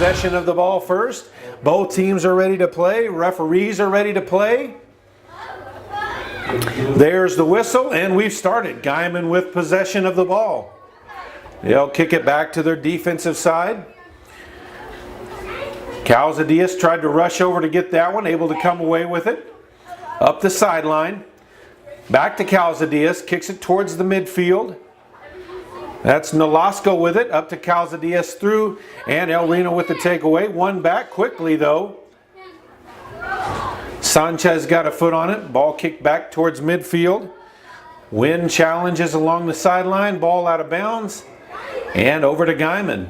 possession of the ball first. Both teams are ready to play. Referees are ready to play. There's the whistle, and we've started. Guymon with possession of the ball. They'll kick it back to their defensive side. Calzadillas tried to rush over to get that one, able to come away with it. Up the sideline. Back to Calzadillas, kicks it towards the midfield. That's Nolasco with it, up to Calzadillas through, and El Reno with the takeaway. One back quickly though. Sanchez got a foot on it, ball kicked back towards midfield. Wynn challenges along the sideline, ball out of bounds, and over to Guymon.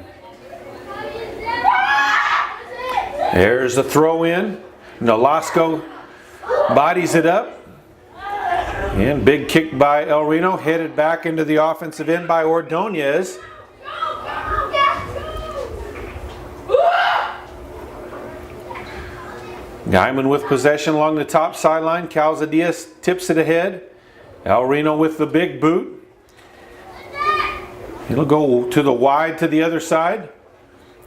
There's the throw in. Nolasco bodies it up. And big kick by El Reno, headed back into the offensive end by Ordonez. Guymon with possession along the top sideline. Calzadillas tips it ahead. El Reno with the big boot. It'll go to the wide to the other side.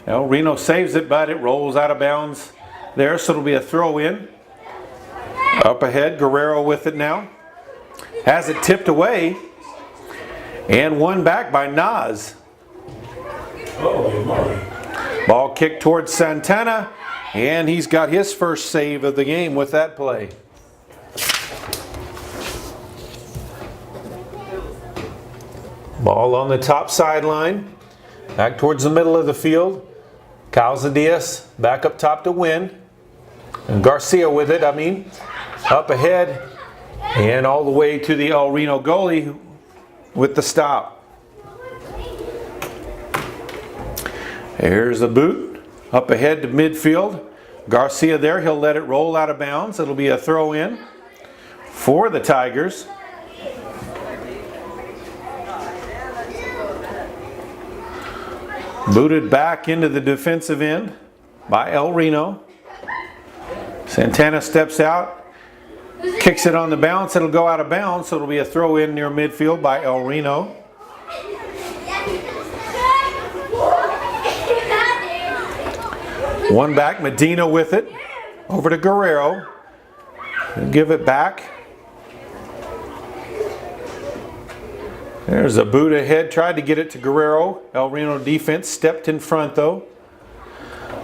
El Reno saves it, but it rolls out of bounds there, so it'll be a throw in. Up ahead, Guerrero with it now. Has it tipped away, and one back by Nas. Ball kicked towards Santana, and he's got his first save of the game with that play. Ball on the top sideline, back towards the middle of the field. Calzadillas back up top to Wynn. And Garcia with it, up ahead. And all the way to the El Reno goalie with the stop. Here's the boot. Up ahead to midfield. Garcia there. He'll let it roll out of bounds. It'll be a throw in for the Tigers. Booted back into the defensive end by El Reno. Santana steps out. Kicks it on the bounce, it'll go out of bounds, so it'll be a throw in near midfield by El Reno. One back, Medina with it. Over to Guerrero. He'll give it back. There's a boot ahead, tried to get it to Guerrero. El Reno defense stepped in front though.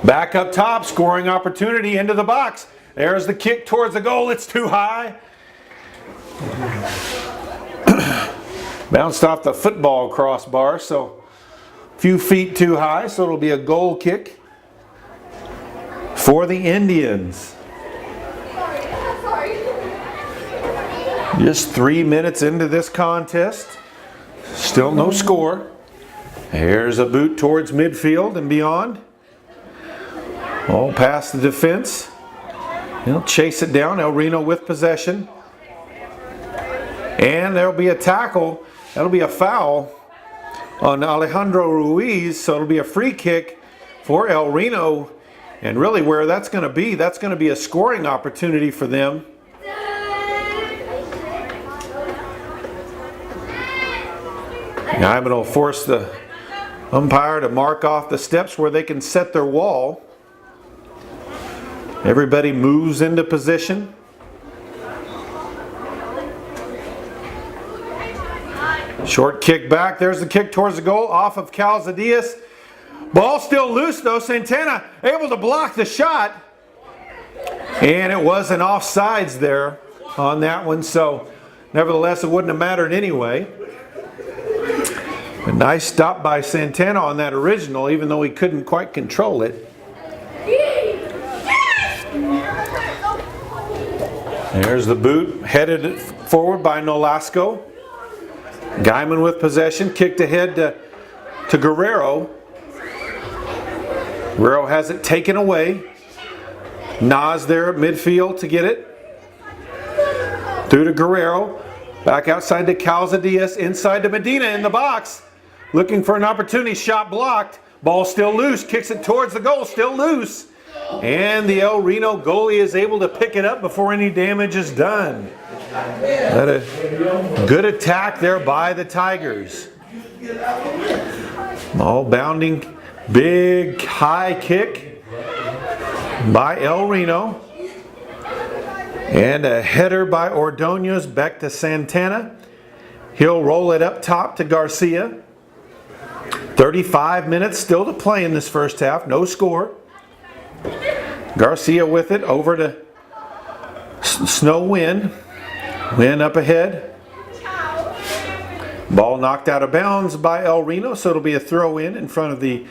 Back up top, scoring opportunity into the box. There's the kick towards the goal. It's too high. Bounced off the football crossbar, so a few feet too high, so it'll be a goal kick for the Indians. Just 3 minutes into this contest. Still no score. Here's a boot towards midfield and beyond. All past the defense. He'll chase it down. El Reno with possession. And there'll be a tackle. That'll be a foul on Alejandro Ruiz. So it'll be a free kick for El Reno. And really where that's going to be a scoring opportunity for them. Guymon will force the umpire to mark off the steps where they can set their wall. Everybody moves into position. Short kick back. There's the kick towards the goal off of Calzadillas. Ball still loose though. Santana able to block the shot. And it wasn't offsides there on that one. So nevertheless, it wouldn't have mattered anyway. A nice stop by Santana on that original, even though he couldn't quite control it. There's the boot, headed forward by Nolasco. Guymon with possession, kicked ahead to Guerrero. Guerrero has it taken away. Nas there at midfield to get it. Through to Guerrero. Back outside to Calzadillas, inside to Medina in the box. Looking for an opportunity, shot blocked. Ball still loose, kicks it towards the goal, still loose. And the El Reno goalie is able to pick it up before any damage is done. A good attack there by the Tigers. Ball bouncing Big high kick by El Reno. And a header by Ordonez back to Santana. He'll roll it up top to Garcia. 35 minutes still to play in this first half. No score. Garcia with it over to Snow Win. Win up ahead. Ball knocked out of bounds by El Reno, so it'll be a throw in front of the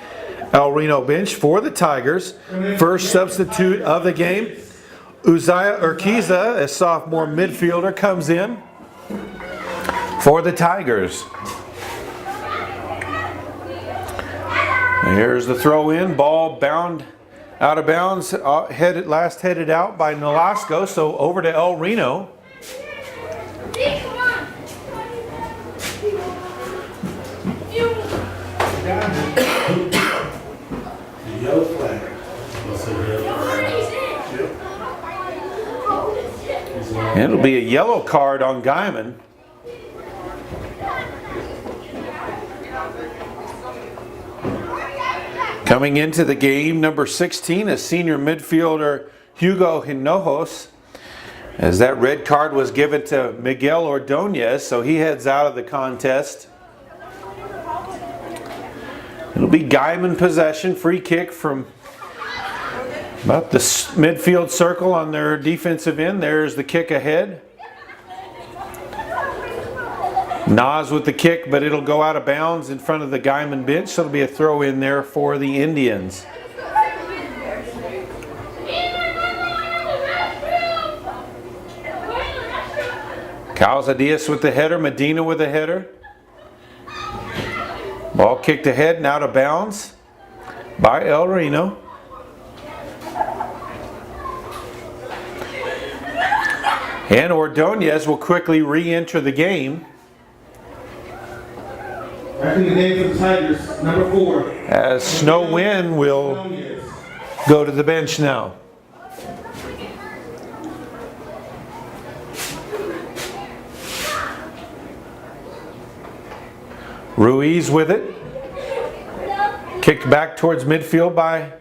El Reno bench for the Tigers. First substitute of the game. Uzziah Urquiza, a sophomore midfielder, comes in for the Tigers. Here's the throw in. Ball bound out of bounds. Headed out by Nolasco. So over to El Reno. Yellow flag. And it'll be a yellow card on Guymon. Coming into the game, number 16, a senior midfielder, Hugo Hinojos, as that red card was given to Miguel Ordonez, so he heads out of the contest. It'll be Guymon possession, free kick from about the midfield circle on their defensive end. There's the kick ahead. Nas with the kick, but it'll go out of bounds in front of the Guymon bench, so it'll be a throw in there for the Indians. Calzadias with the header, Medina with the header. Ball kicked ahead and out of bounds by El Reno. And Ordonez will quickly re-enter the game. Back in the game for the Tigers, number 4. As Snow Win will go to the bench now. Ruiz with it. Kicked back towards midfield by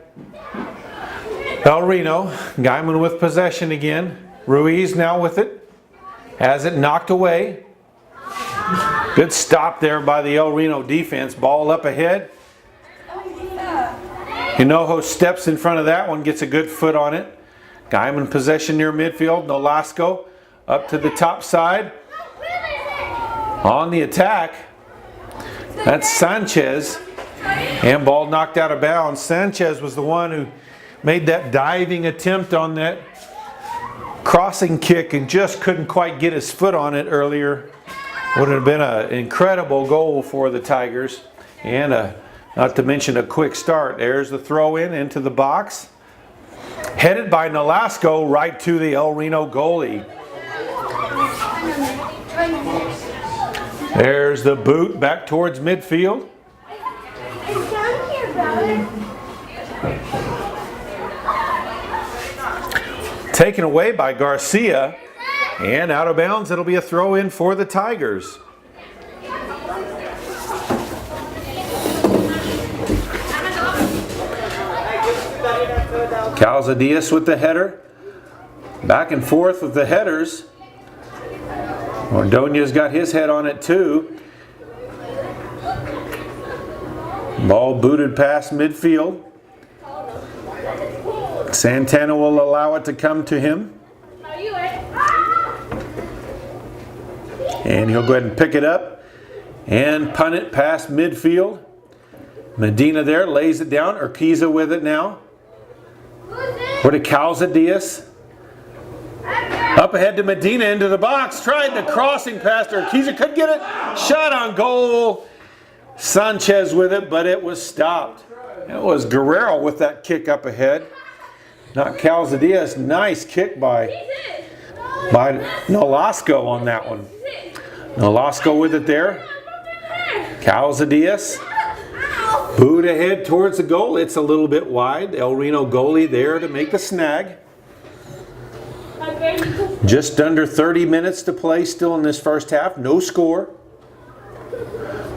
El Reno. Guymon with possession again. Ruiz now with it. Has it knocked away. Good stop there by the El Reno defense. Ball up ahead. Hinojos steps in front of that one, gets a good foot on it. Guymon possession near midfield. Nolasco up to the top side. On the attack. That's Sanchez. And ball knocked out of bounds. Sanchez was the one who made that diving attempt on that crossing kick and just couldn't quite get his foot on it earlier. Would have been an incredible goal for the Tigers. And not to mention a quick start. There's the throw in into the box. Headed by Nolasco right to the El Reno goalie. There's the boot back towards midfield. Taken away by Garcia. And out of bounds, it'll be a throw in for the Tigers. Calzadias with the header. Back and forth with the headers. Ordonez got his head on it too. Ball booted past midfield. Santana will allow it to come to him. And he'll go ahead and pick it up and punt it past midfield. Medina there lays it down. Urquiza with it now. Over to Calzadias. Up ahead to Medina into the box. Tried the crossing past Urquiza. Couldn't get it. Shot on goal. Sanchez with it, but it was stopped. It was Guerrero with that kick up ahead. Not Calzadias. Nice kick by Nolasco on that one. Nolasco with it there. Calzadias. Boot ahead towards the goal. It's a little bit wide. El Reno goalie there to make the snag. Just under 30 minutes to play still in this first half. No score.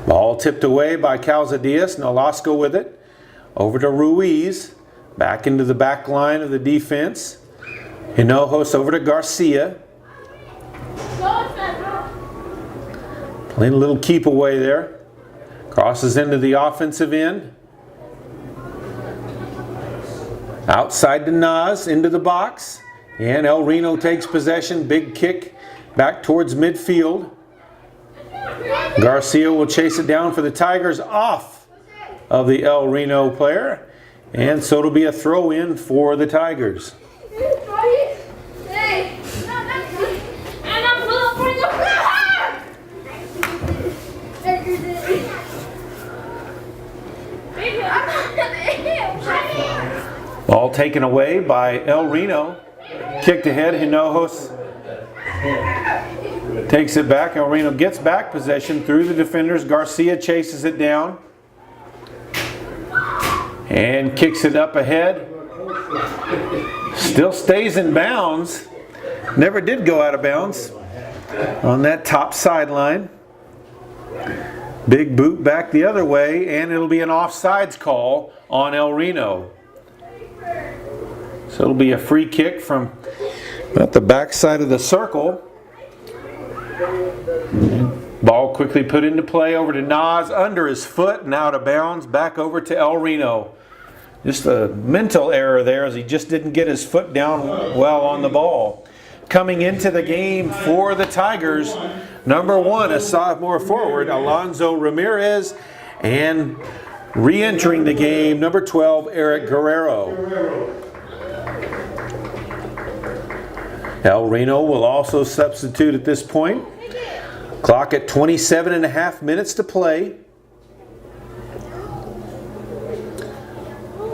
Ball tipped away by Calzadias. Nolasco with it. over to Ruiz. Back into the back line of the defense. Hinojos over to Garcia. Playing a little keep away there. Crosses into the offensive end. Outside to Nas, into the box. And El Reno takes possession. Big kick back towards midfield. Garcia will chase it down for the Tigers, off of the El Reno player. And so it'll be a throw in for the Tigers. Ball taken away by El Reno. Kicked ahead, Hinojos takes it back. El Reno gets back possession through the defenders. Garcia chases it down and kicks it up ahead. Still stays in bounds. Never did go out of bounds on that top sideline. Big boot back the other way, and it'll be an offsides call on El Reno. So it'll be a free kick from at the back side of the circle. Ball quickly put into play over to Nas, under his foot and out of bounds, back over to El Reno. Just a mental error there, as he just didn't get his foot down well on the ball. Coming into the game for the Tigers, number 1, a sophomore forward, Alonzo Ramirez, and re-entering the game, number 12, Eric Guerrero. El Reno will also substitute at this point. Clock at 27.5 minutes to play.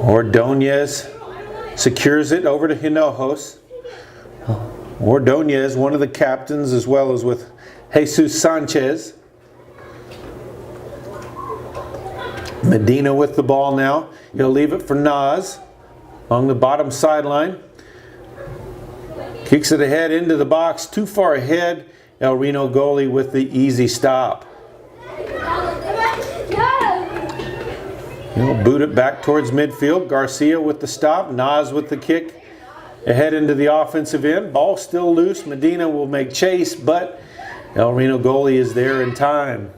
Ordonez secures it over to Hinojos. Ordonez, one of the captains, as well as with Jesus Sanchez. Medina with the ball now. He'll leave it for Nas along the bottom sideline. Kicks it ahead into the box, too far ahead. El Reno goalie with the easy stop. He'll boot it back towards midfield. Garcia with the stop. Nas with the kick ahead into the offensive end. Ball still loose. Medina will make chase, but El Reno goalie is there in time.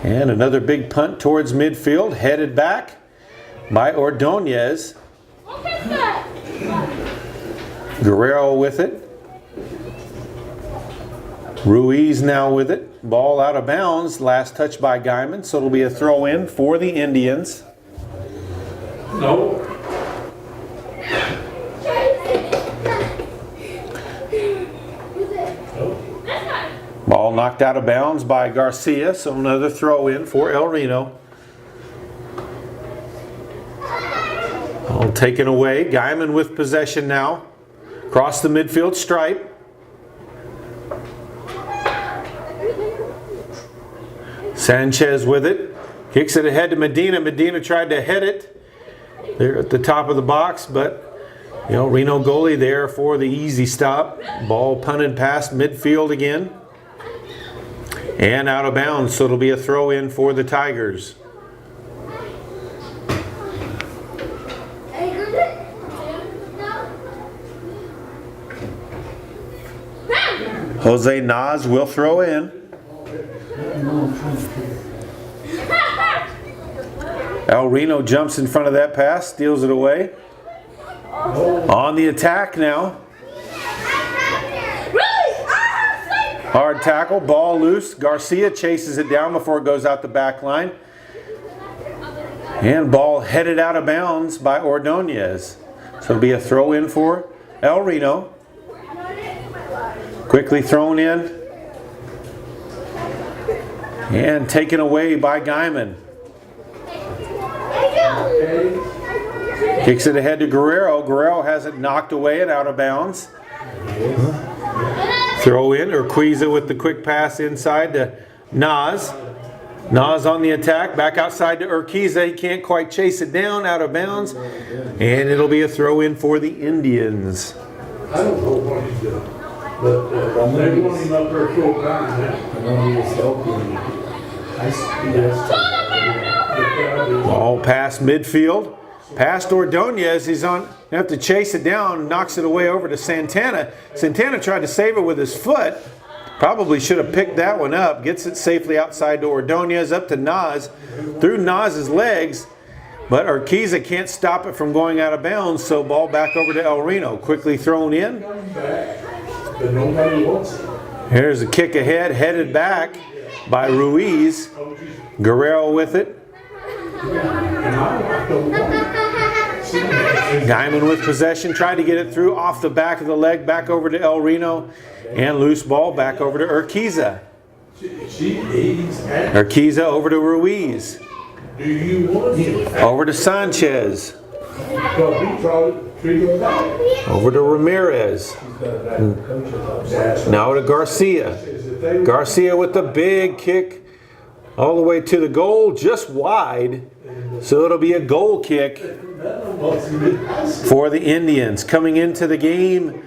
And another big punt towards midfield, headed back by Ordonez. Guerrero with it. Ruiz now with it. Ball out of bounds. Last touch by Guymon, so it'll be a throw in for the Indians. No. Ball knocked out of bounds by Garcia, so another throw in for El Reno. Ball taken away. Guymon with possession now. Across the midfield stripe. Sanchez with it. Kicks it ahead to Medina. Medina tried to head it there at the top of the box, but Reno goalie there for the easy stop. Ball punted past midfield again. And out of bounds, so it'll be a throw in for the Tigers. Jose Nas will throw in. El Reno jumps in front of that pass, steals it away. On the attack now. Hard tackle, ball loose. Garcia chases it down before it goes out the back line. And ball headed out of bounds by Ordonez. So it'll be a throw in for El Reno. Quickly thrown in. And taken away by Guymon. Kicks it ahead to Guerrero. Guerrero has it knocked away and out of bounds. Throw in, Urquiza with the quick pass inside to Nas. Nas on the attack, back outside to Urquiza. He can't quite chase it down, out of bounds. And it'll be a throw in for the Indians. I don't know what he's doing, but they want him up there full time. I know he was helping. Ball past midfield. Past Ordonez. He's on. You have to chase it down. Knocks it away over to Santana. Santana tried to save it with his foot. Probably should have picked that one up. Gets it safely outside to Ordonez. Up to Nas. Through Nas's legs. But Urquiza can't stop it from going out of bounds. So ball back over to El Reno. Quickly thrown in. Here's a kick ahead. Headed back by Ruiz. Guerrero with it. Guymon with possession, tried to get it through off the back of the leg, back over to El Reno, and loose ball back over to Urquiza. Urquiza over to Ruiz. Over to Sanchez. Over to Ramirez. Now to Garcia. Garcia with the big kick all the way to the goal, just wide. So it'll be a goal kick for the Indians. Coming into the game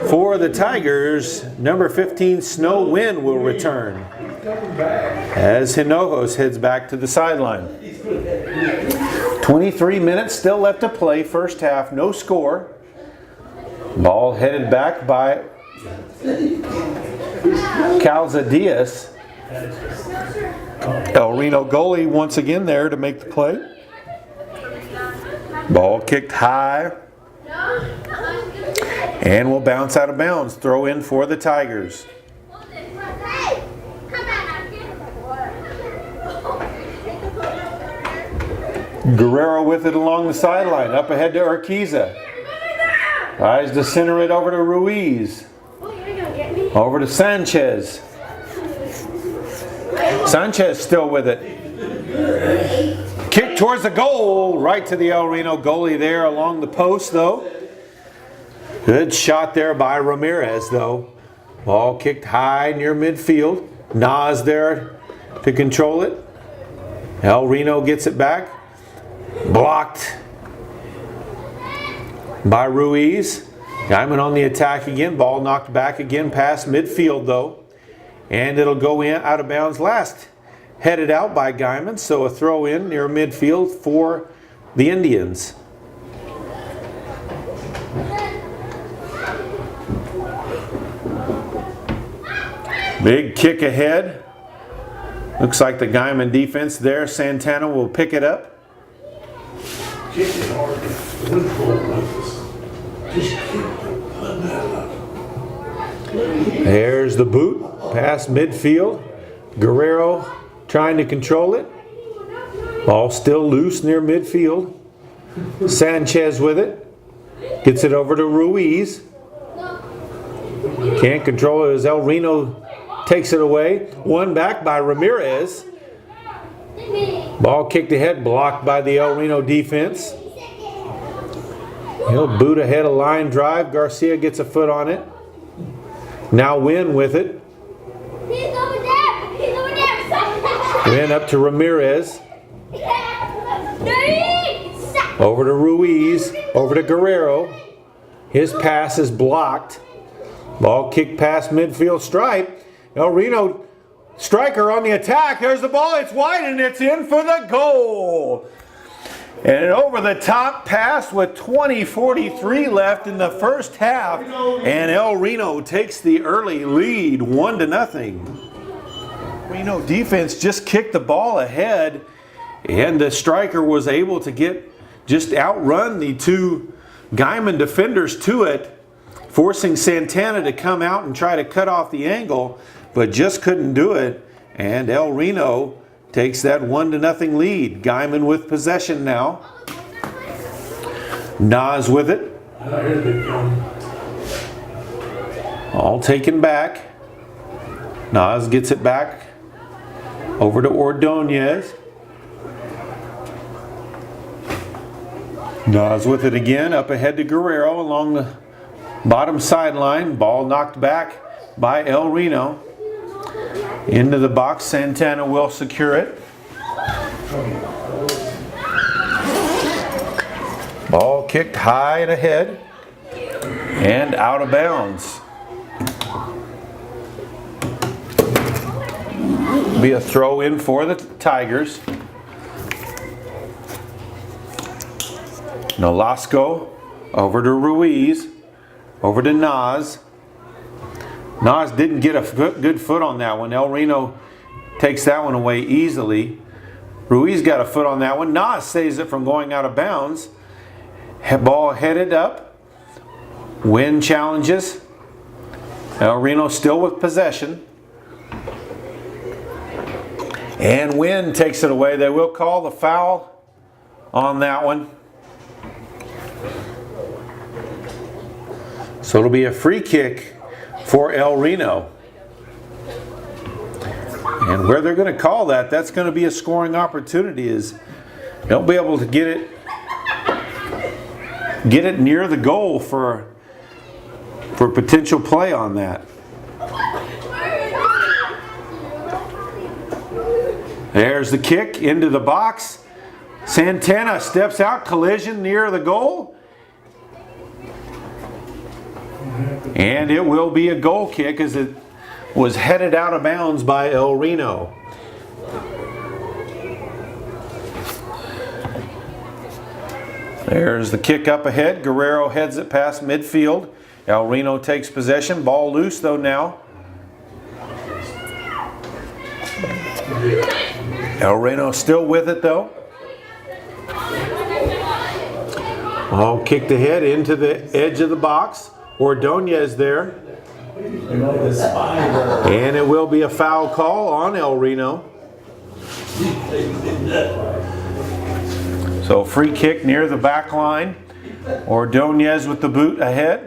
for the Tigers, number 15, Snow Wind will return as Hinojos heads back to the sideline. 23 minutes still left to play, first half, no score. Ball headed back by Calzadias. El Reno goalie once again there to make the play. Ball kicked high and will bounce out of bounds. Throw in for the Tigers. Guerrero with it along the sideline. Up ahead to Urquiza. Tries to center it over to Ruiz. Over to Sanchez. Sanchez still with it. Kick towards the goal. Right to the El Reno goalie there along the post though. Good shot there by Ramirez though. Ball kicked high near midfield. Nas there to control it. El Reno gets it back. Blocked by Ruiz. Guymon on the attack again. Ball knocked back again past midfield though. And it'll go in out of bounds last. Headed out by Guymon. So a throw in near midfield for the Indians. Big kick ahead. Looks like the Guymon defense there. Santana will pick it up. There's the boot. Past midfield. Guerrero trying to control it. Ball still loose near midfield. Sanchez with it. Gets it over to Ruiz. Can't control it as El Reno takes it away. One back by Ramirez. Ball kicked ahead, blocked by the El Reno defense. He'll boot ahead, a line drive. Garcia gets a foot on it. Now Wynn with it. Wynn up to Ramirez. Over to Ruiz. Over to Guerrero. His pass is blocked. Ball kicked past midfield stripe. El Reno striker on the attack. There's the ball. It's wide and it's in for the goal. And an over the top pass with 20:43 left in the first half. And El Reno takes the early lead 1-0. Reno defense just kicked the ball ahead. And the striker was able to just outrun the two Guymon defenders to it, forcing Santana to come out and try to cut off the angle, but just couldn't do it. And El Reno takes that 1-0 lead. Guymon with possession now. Nas with it. All taken back. Nas gets it back over to Ordonez. Nas with it again, up ahead to Guerrero along the bottom sideline. Ball knocked back by El Reno. Into the box, Santana will secure it. Ball kicked high and ahead and out of bounds. Be a throw in for the Tigers. Nolasco over to Ruiz. Over to Nas. Nas didn't get a good foot on that one. El Reno takes that one away easily. Ruiz got a foot on that one. Nas saves it from going out of bounds. Ball headed up. Win challenges. El Reno still with possession. And Win takes it away. They will call the foul on that one. So it'll be a free kick for El Reno. And where they're going to call that, that's going to be a scoring opportunity. Is they'll be able to get it near the goal for potential play on that. There's the kick into the box. Santana steps out, collision near the goal. And it will be a goal kick as it was headed out of bounds by El Reno. There's the kick up ahead. Guerrero heads it past midfield. El Reno takes possession. Ball loose though now. El Reno still with it though. Ball kicked ahead into the edge of the box. Ordonez there. And it will be a foul call on El Reno. So free kick near the back line. Ordonez with the boot ahead.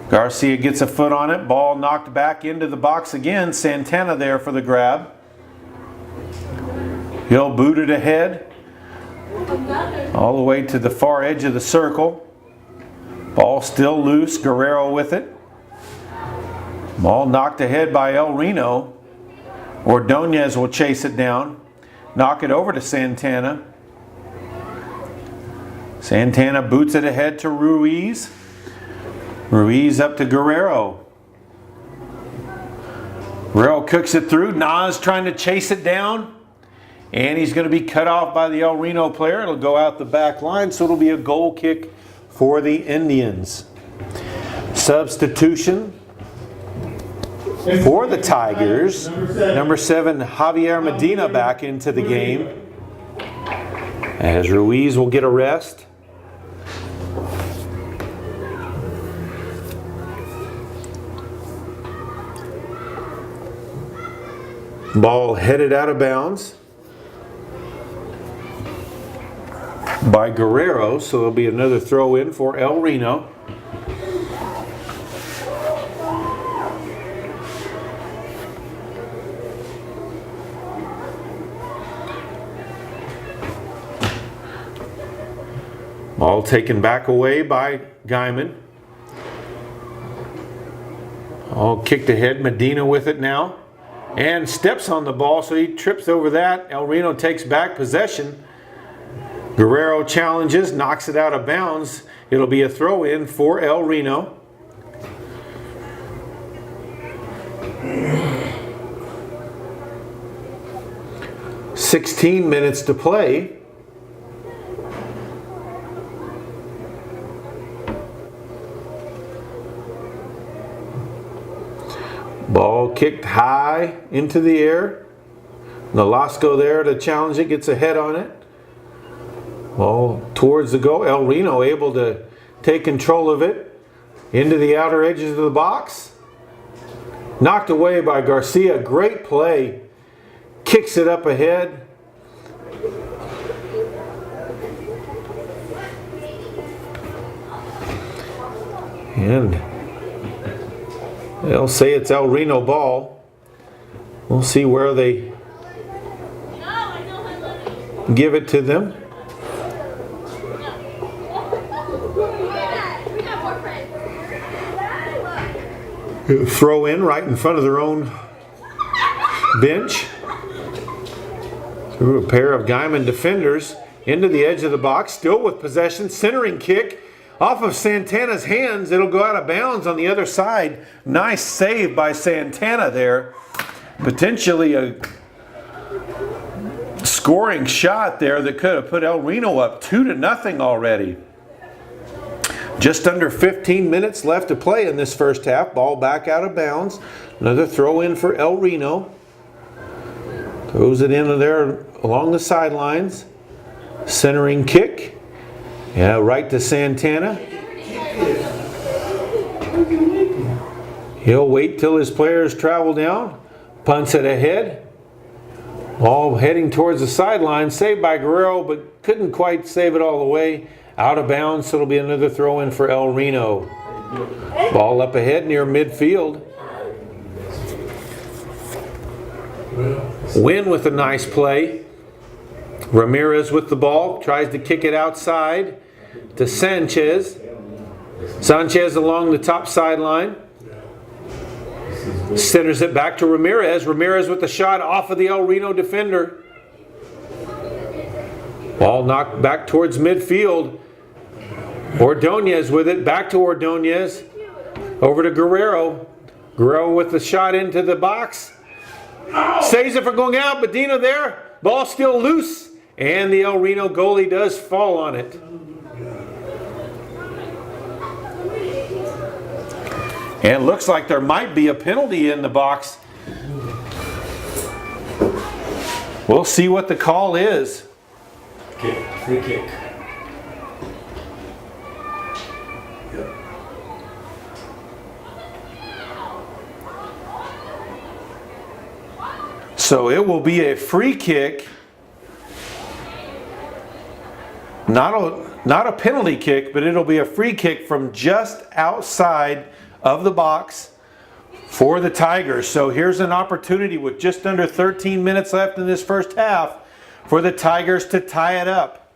Garcia gets a foot on it. Ball knocked back into the box again. Santana there for the grab. He'll boot it ahead. All the way to the far edge of the circle. Ball still loose. Guerrero with it. Ball knocked ahead by El Reno. Ordonez will chase it down. Knock it over to Santana. Santana boots it ahead to Ruiz. Ruiz up to Guerrero. Guerrero cooks it through. Nas trying to chase it down. And he's going to be cut off by the El Reno player. It'll go out the back line, so it'll be a goal kick for the Indians. Substitution for the Tigers. Number 7, Javier Medina back into the game. As Ruiz will get a rest. Ball headed out of bounds by Guerrero, so there'll be another throw in for El Reno. Ball taken back away by Guymon. All kicked ahead, Medina with it now. And steps on the ball, so he trips over that. El Reno takes back possession. Guerrero challenges, knocks it out of bounds. It'll be a throw in for El Reno. "16 minutes to play. Ball kicked high into the air. Nolasco there to challenge it, gets a head on it. Ball towards the goal. El Reno able to take control of it into the outer edges of the box. Knocked away by Garcia. Great play. Kicks it up ahead. And they'll say it's El Reno ball. We'll see where they give it to them. Throw in right in front of their own bench. Through a pair of Guymon defenders into the edge of the box. Still with possession. Centering kick off of Santana's hands. It'll go out of bounds on the other side. Nice save by Santana there. Potentially a scoring shot there that could have put El Reno up 2-0 already. Just under 15 minutes left to play in this first half. Ball back out of bounds. Another throw in for El Reno. Throws it into there along the sidelines. Centering kick. Yeah, right to Santana. He'll wait till his players travel down. Punts it ahead. All heading towards the sideline. Saved by Guerrero, but couldn't quite save it all the way. Out of bounds, so it'll be another throw in for El Reno. Ball up ahead near midfield. Win with a nice play. Ramirez with the ball. Tries to kick it outside to Sanchez. Sanchez along the top sideline. Centers it back to Ramirez. Ramirez with the shot off of the El Reno defender. Ball knocked back towards midfield. Ordonez with it, back to Ordonez, over to Guerrero. Guerrero with the shot into the box. Saves it for going out, Medina there. Ball still loose, and the El Reno goalie does fall on it. And it looks like there might be a penalty in the box. We'll see what the call is. Free kick. So it will be a free kick, not a penalty kick, but it'll be a free kick from just outside of the box for the Tigers. So here's an opportunity with just under 13 minutes left in this first half for the Tigers to tie it up.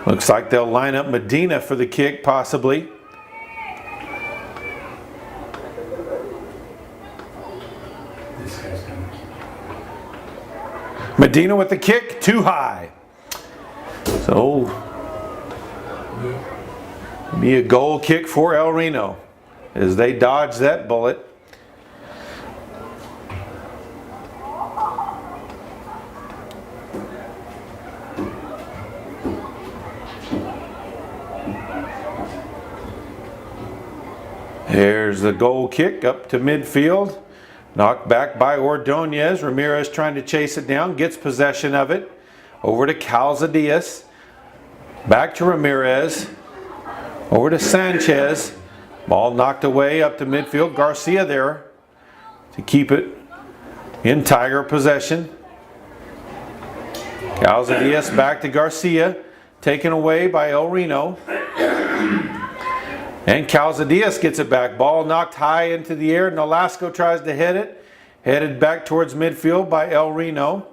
Looks like they'll line up Medina for the kick, possibly. Medina with the kick, too high. So, be a goal kick for El Reno as they dodge that bullet. There's the goal kick up to midfield. Knocked back by Ordonez. Ramirez trying to chase it down. Gets possession of it. Over to Calzadias. Back to Ramirez. Over to Sanchez. Ball knocked away up to midfield. Garcia there to keep it in Tiger possession. Calzadias back to Garcia. Taken away by El Reno. And Calzadias gets it back. Ball knocked high into the air. Nolasco tries to hit it. Headed back towards midfield by El Reno.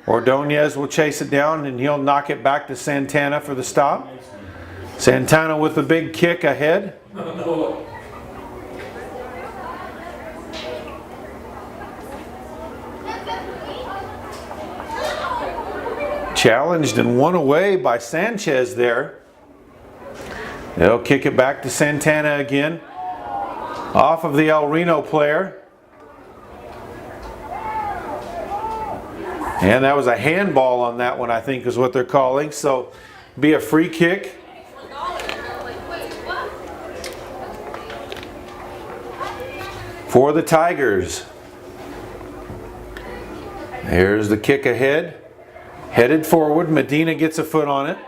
Ordonez will chase it down and he'll knock it back to Santana for the stop. Santana with the big kick ahead. Challenged and won away by Sanchez there. They'll kick it back to Santana again. Off of the El Reno player. And that was a handball on that one, I think is what they're calling. So, be a free kick. For the Tigers. There's the kick ahead. Headed forward. Medina gets a foot on it.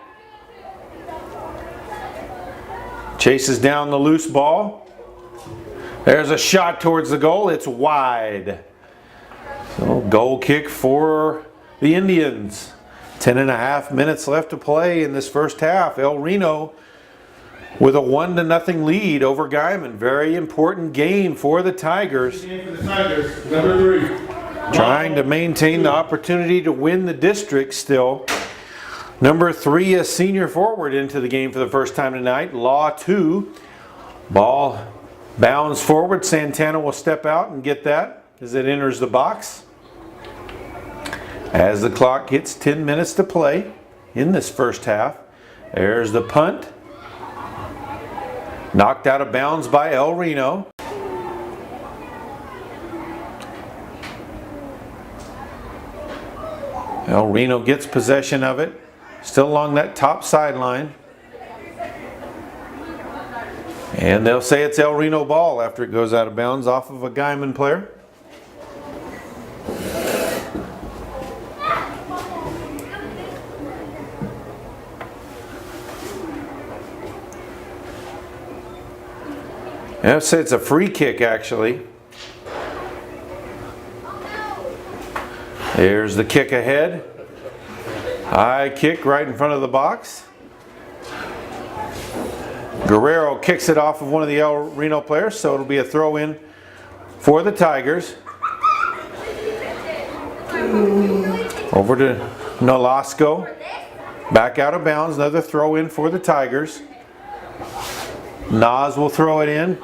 Chases down the loose ball. There's a shot towards the goal. It's wide. So goal kick for the Indians. 10.5 minutes left to play in this first half. El Reno with a 1-0 lead over Guymon. Very important game for the Tigers. Number 3. Trying to maintain the opportunity to win the district still. Number 3, a senior forward into the game for the first time tonight. Law 2. Ball bounds forward. Santana will step out and get that. as it enters the box. As the clock hits 10 minutes to play in this first half, there's the punt. Knocked out of bounds by El Reno. El Reno gets possession of it, still along that top sideline. And they'll say it's El Reno ball after it goes out of bounds off of a Guymon player. And I'd say it's a free kick actually. There's the kick ahead. High kick right in front of the box. Guerrero kicks it off of one of the El Reno players, so it'll be a throw in for the Tigers. Over to Nolasco. Back out of bounds, another throw in for the Tigers. Nas will throw it in.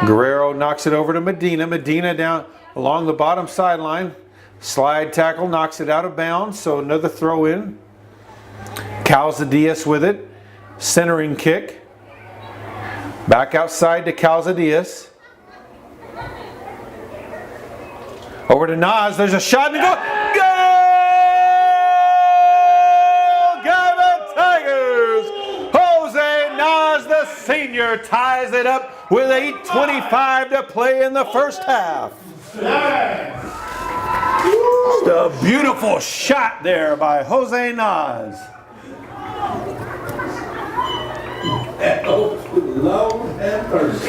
Guerrero knocks it over to Medina. Medina down along the bottom sideline. Slide tackle knocks it out of bounds, so another throw in. Calzadias with it. Centering kick. Back outside to Calzadias. Over to Nas. There's a shot and a goal. Guymon Tigers! Jose Nas, the senior, ties it up with 8:25 to play in the first half. Just a beautiful shot there by Jose Nas. Lord have mercy.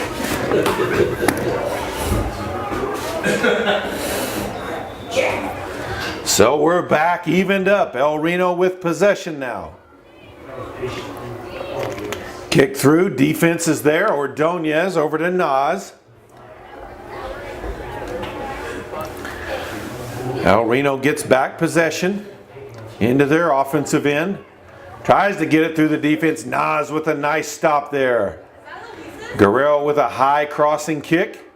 So we're back, evened up. El Reno with possession now. Kick through, defense is there. Ordonez over to Nas. El Reno gets back possession into their offensive end. Tries to get it through the defense. Nas with a nice stop there. Guerrero with a high crossing kick.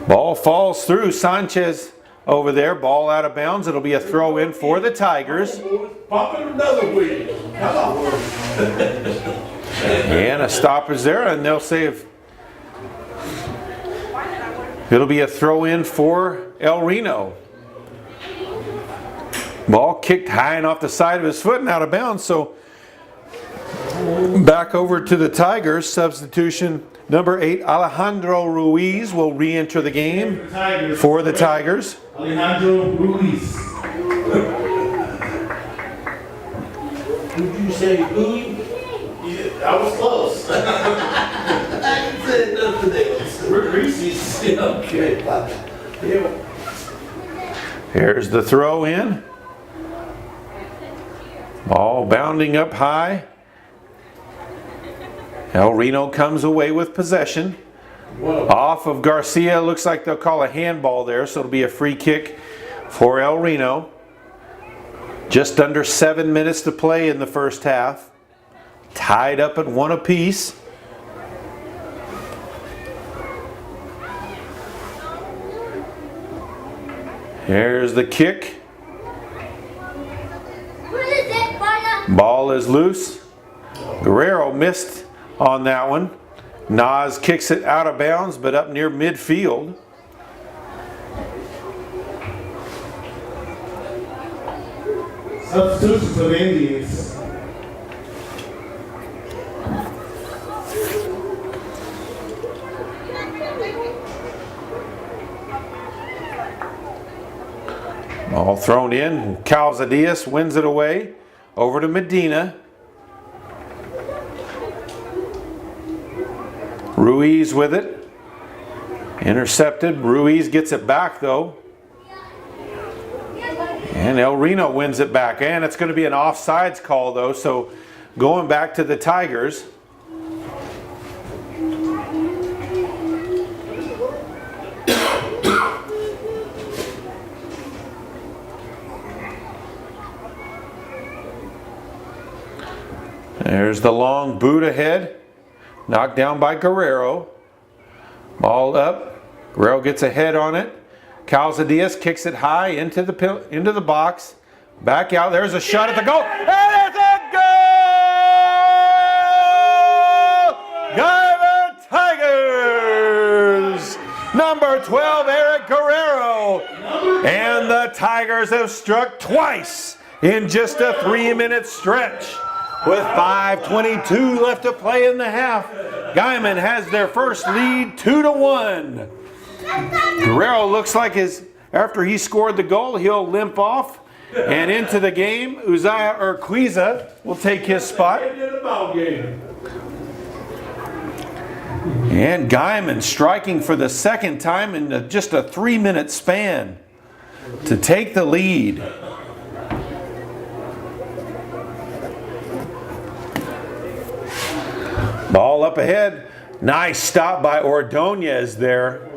Ball falls through. Sanchez over there. Ball out of bounds. It'll be a throw in for the Tigers. Popping another wheel. Come on. And a stop is there, and they'll say it'll be a throw in for El Reno. Ball kicked high and off the side of his foot and out of bounds. So back over to the Tigers. Substitution number 8, Alejandro Ruiz will re-enter the game for the Tigers. Alejandro Ruiz. Did you say Louis? Yeah, I was close. I didn't say nothing else. Reese's. Okay. Yeah. Here's the throw in. Ball bounding up high. El Reno comes away with possession. Off of Garcia. Looks like they'll call a handball there, so it'll be a free kick for El Reno. Just under 7 minutes to play in the first half. Tied up at 1 apiece. Here's the kick. Ball is loose. Guerrero missed on that one. Nas kicks it out of bounds, but up near midfield. Substitution for the Indians. All thrown in. Calzadias wins it away. Over to Medina. Ruiz with it. Intercepted. Ruiz gets it back though. And El Reno wins it back. And it's going to be an offsides call though. So going back to the Tigers. There's the long boot ahead. Knocked down by Guerrero. Ball up. Guerrero gets a head on it. Calzadias kicks it high into the box. Back out. There's a shot at the goal. And it's a goal! Guymon Tigers! Number 12, Eric Guerrero. And the Tigers have struck twice in just a 3-minute stretch. With 5:22 left to play in the half, Guymon has their first lead 2-1. Guerrero looks like after he scored the goal, he'll limp off and into the game. Uzziah Urquiza will take his spot. And Guymon striking for the second time in just a 3-minute span to take the lead. Ball up ahead. Nice stop by Ordonez there.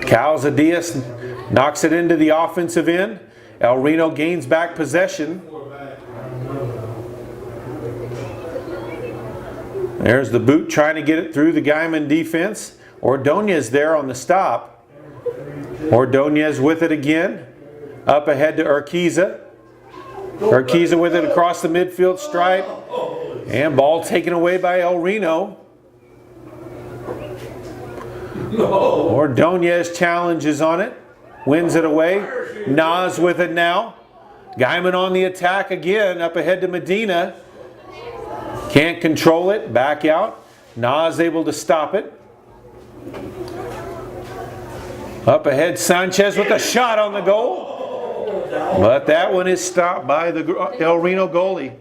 Calzadias knocks it into the offensive end. El Reno gains back possession. There's the boot trying to get it through the Guymon defense. Ordonez there on the stop. Ordonez with it again. Up ahead to Urquiza. Urquiza with it across the midfield stripe. And ball taken away by El Reno. Ordonez challenges on it. Wins it away. Nas with it now. Guymon on the attack again. Up ahead to Medina. Can't control it. Back out. Nas able to stop it. Up ahead Sanchez with a shot on the goal. But that one is stopped by the El Reno goalie.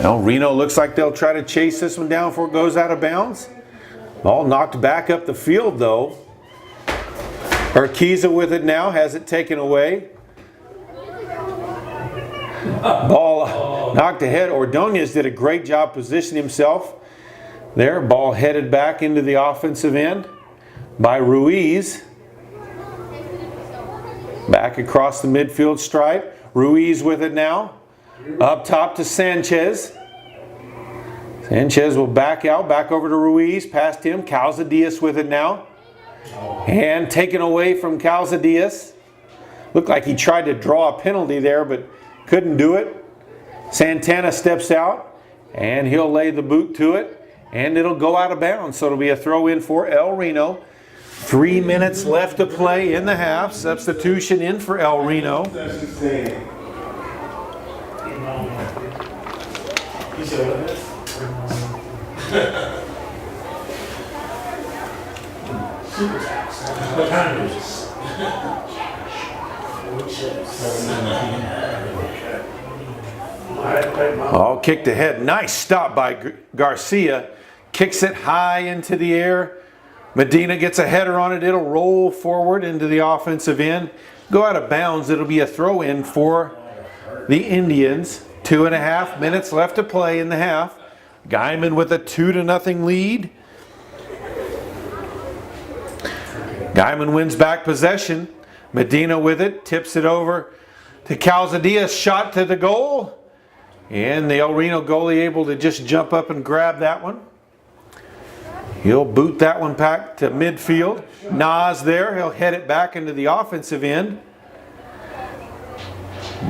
El Reno looks like they'll try to chase this one down before it goes out of bounds. Ball knocked back up the field though. Urquiza with it now, has it taken away. Ball knocked ahead. Ordonez did a great job positioning himself there. Ball headed back into the offensive end by Ruiz. Back across the midfield stripe. Ruiz with it now. Up top to Sanchez. Sanchez will back out, back over to Ruiz, past him. Calzadias with it now. And taken away from Calzadias. Looked like he tried to draw a penalty there, but couldn't do it. Santana steps out, and he'll lay the boot to it, and it'll go out of bounds. So it'll be a throw in for El Reno. 3 minutes left to play in the half. Substitution in for El Reno. All kicked ahead. Nice stop by Garcia. Kicks it high into the air. Medina gets a header on it. It'll roll forward into the offensive end. Go out of bounds. It'll be a throw in for the Indians. 2.5 minutes left to play in the half. Guymon with a 2-0 lead. Guymon wins back possession. Medina with it, tips it over to Calzadias, shot to the goal. And the El Reno goalie able to just jump up and grab that one. He'll boot that one back to midfield. Nas there, he'll head it back into the offensive end.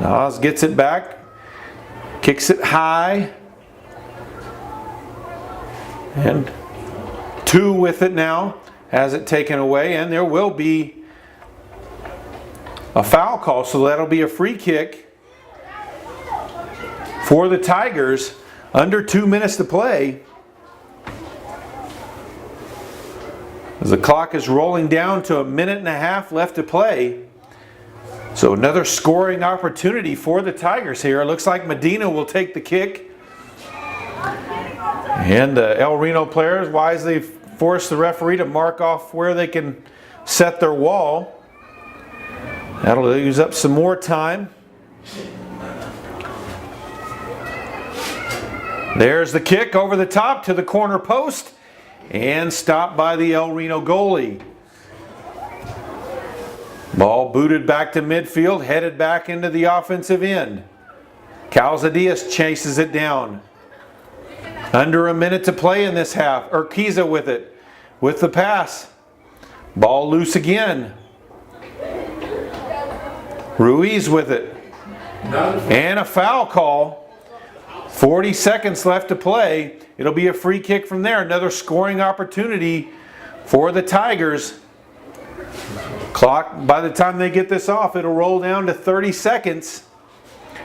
Nas gets it back, kicks it high. And 2 with it now. Has it taken away, and there will be a foul call, so that'll be a free kick for the Tigers. Under 2 minutes to play. As the clock is rolling down to 1.5 minutes left to play. So another scoring opportunity for the Tigers here. It looks like Medina will take the kick. And the El Reno players wisely force the referee to mark off where they can set their wall. That'll use up some more time. There's the kick over the top to the corner post and stopped by the El Reno goalie. Ball booted back to midfield, headed back into the offensive end. Calzadias chases it down. Under a minute to play in this half. Urquiza with it. With the pass. Ball loose again. Ruiz with it. And a foul call. 40 seconds left to play. It'll be a free kick from there. Another scoring opportunity for the Tigers. Clock, by the time they get this off, it'll roll down to 30 seconds.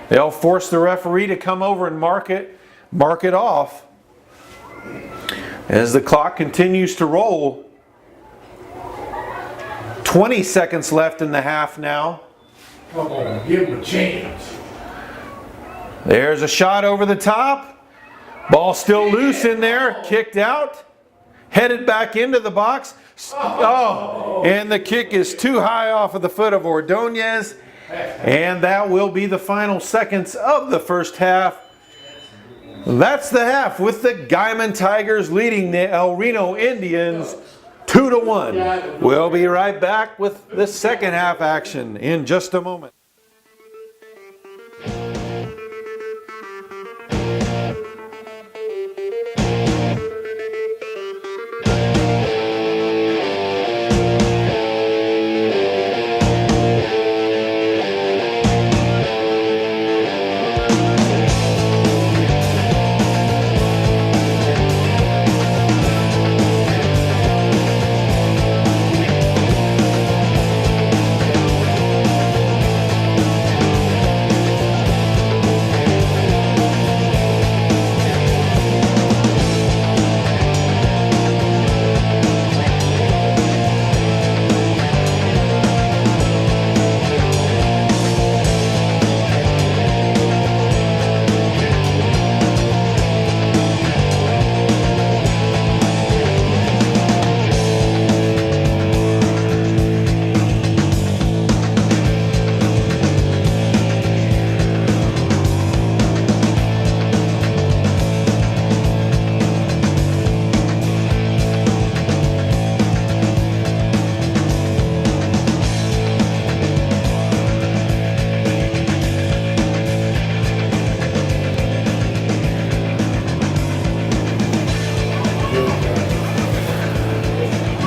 They'll force the referee to come over and mark it off. As the clock continues to roll. 20 seconds left in the half now. Come on, give him a chance. There's a shot over the top. Ball still loose in there. Kicked out. Headed back into the box. Oh, and the kick is too high off of the foot of Ordonez. And that will be the final seconds of the first half. That's the half with the Guymon Tigers leading the El Reno Indians 2-1. We'll be right back with the second half action in just a moment.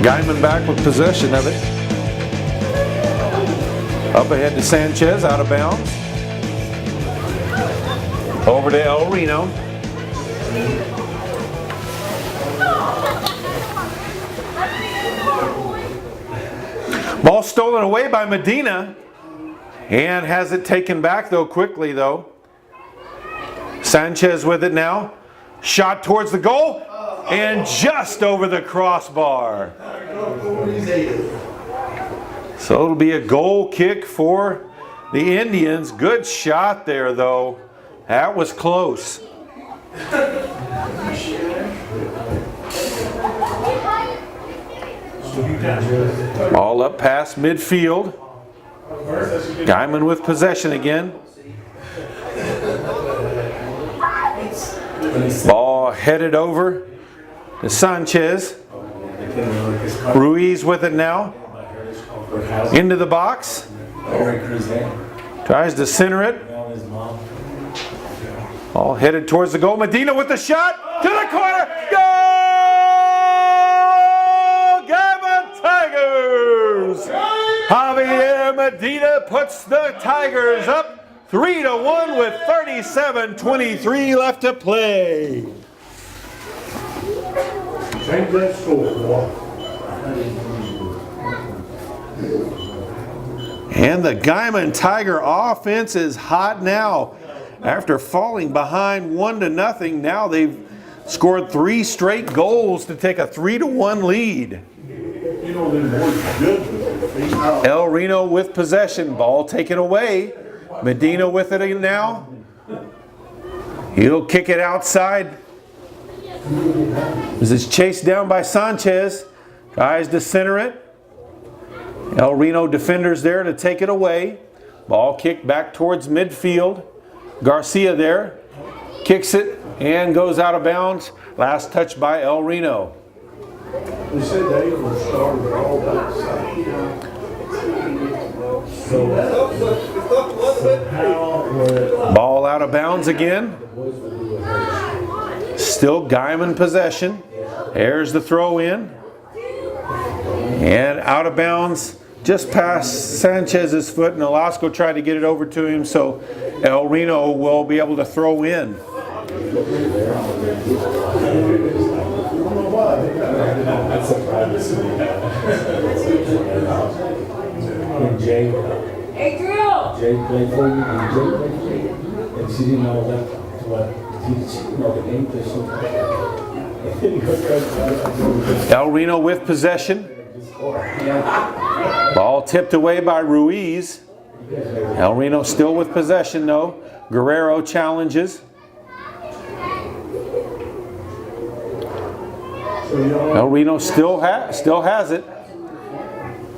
Guymon back with possession of it. Up ahead to Sanchez, out of bounds. Over to El Reno. Ball stolen away by Medina. And has it taken back though quickly though. Sanchez with it now. Shot towards the goal. And just over the crossbar. So it'll be a goal kick for the Indians. Good shot there though. That was close. Ball up past midfield. Guymon with possession again. Ball headed over to Sanchez. Ruiz with it now. Into the box. Tries to center it. All headed towards the goal. Medina with the shot. To the corner. Goal! Guymon Tigers! Javier Medina puts the Tigers up 3-1 with 37:23 left to play. Change that score. And the Guymon Tiger offense is hot now. After falling behind 1-0, now they've scored 3 straight goals to take a 3-1 lead. You know, them boys good with their feet. El Reno with possession. Ball taken away. Medina with it now. He'll kick it outside. As it's chased down by Sanchez. Tries to center it. El Reno defenders there to take it away. Ball kicked back towards midfield. Garcia there. Kicks it and goes out of bounds. Last touch by El Reno. They said they were started all that side. So how would Ball out of bounds again. Still Guymon possession. There's the throw in. And out of bounds just past Sanchez's foot. Nolasco tried to get it over to him, so El Reno will be able to throw in. Hey, Drill! Jay played for you, and Jay played for you. And she didn't know that, what, she didn't know the game, El Reno with possession. Ball tipped away by Ruiz. El Reno still with possession though. Guerrero challenges. El Reno still has it.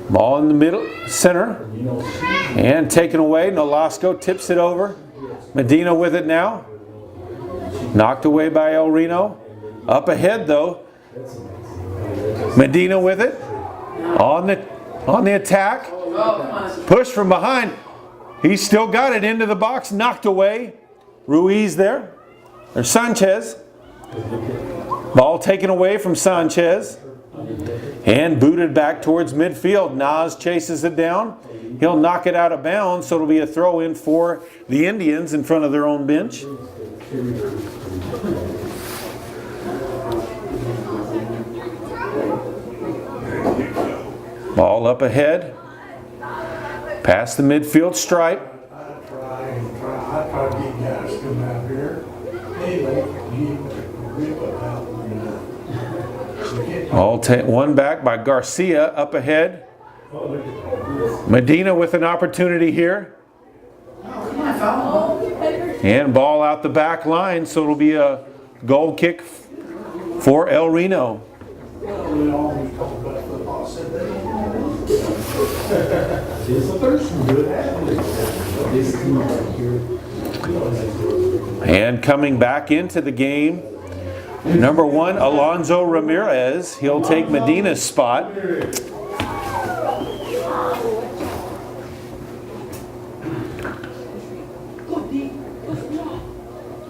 Ball in the middle, center. And taken away. Nolasco tips it over. Medina with it now. Knocked away by El Reno. Up ahead though. Medina with it. On the attack. Push from behind. He's still got it into the box. Knocked away. Ruiz there. Or Sanchez. Ball taken away from Sanchez. And booted back towards midfield. Nas chases it down. He'll knock it out of bounds, so it'll be a throw in for the Indians in front of their own bench. Ball up ahead. Past the midfield stripe. I tried to get guys to come out here. Anyway, he rip about Ball one back by Garcia up ahead. Medina with an opportunity here. And ball out the back line, so it'll be a goal kick for El Reno. And coming back into the game, number 1, Alonso Ramirez. He'll take Medina's spot.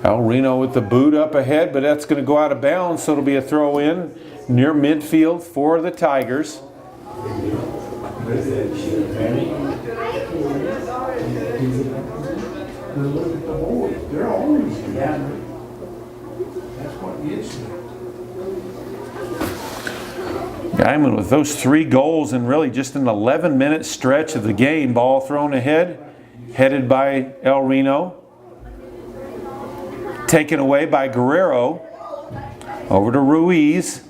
El Reno with the boot up ahead, but that's going to go out of bounds, so it'll be a throw in near midfield for the Tigers. They're always together. That's what gets them. Guymon with those 3 goals in really just an 11-minute stretch of the game. Ball thrown ahead, headed by El Reno. Taken away by Guerrero. Over to Ruiz.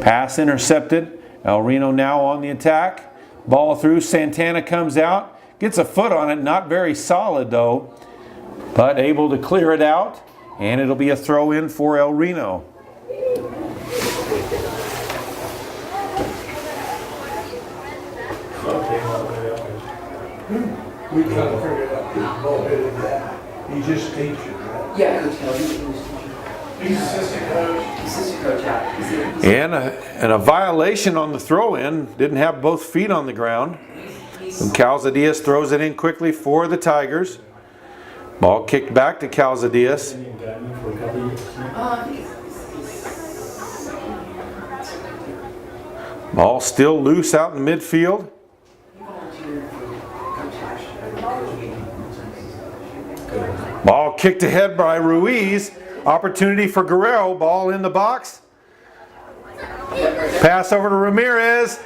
Pass intercepted. El Reno now on the attack. Ball through. Santana comes out. Gets a foot on it. Not very solid though. But able to clear it out. And it'll be a throw in for El Reno. We try to figure it out. This ball-headed guy. He just teaches, right? Yeah, coach, no, He's assistant coach. assistant coach out. And a violation on the throw-in. Didn't have both feet on the ground. And Calzadias throws it in quickly for the Tigers. Ball kicked back to Calzadias. Ball still loose out in midfield. Ball kicked ahead by Ruiz. Opportunity for Guerrero. Ball in the box. Pass over to Ramirez.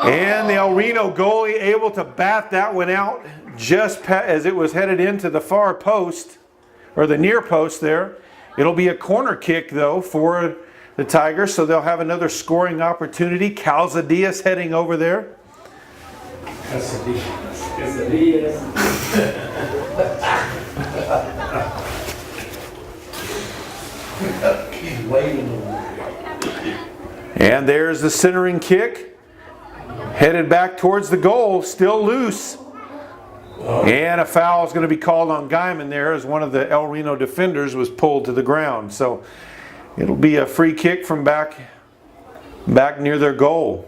And the El Reno goalie able to bat that one out just as it was headed into the far post, or the near post there. It'll be a corner kick though for the Tigers, so they'll have another scoring opportunity. Calzadias heading over there. And there's the centering kick. Headed back towards the goal, still loose. And a foul is going to be called on Guymon there as one of the El Reno defenders was pulled to the ground. So it'll be a free kick from back near their goal.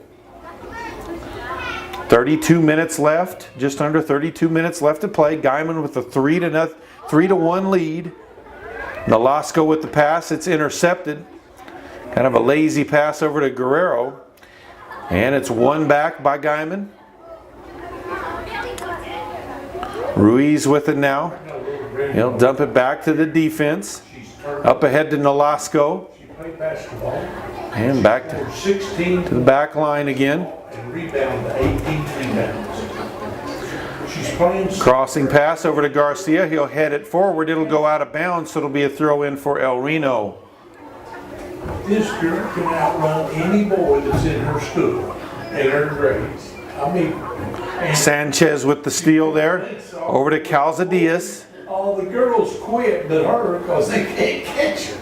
32 minutes left, just under 32 minutes left to play. Guymon with a 3-0 3-1 lead. Nolasco with the pass. It's intercepted. Kind of a lazy pass over to Guerrero. And it's won back by Guymon. Ruiz with it now. He'll dump it back to the defense. Up ahead to Nolasco. And back to the back line again. Crossing pass over to Garcia. He'll head it forward. It'll go out of bounds, so it'll be a throw in for El Reno. This girl can outrun any boy that's in her school and her grades. I mean, Sanchez with the steal there. Over to Calzadias. all the girls quit but her because they can't catch her.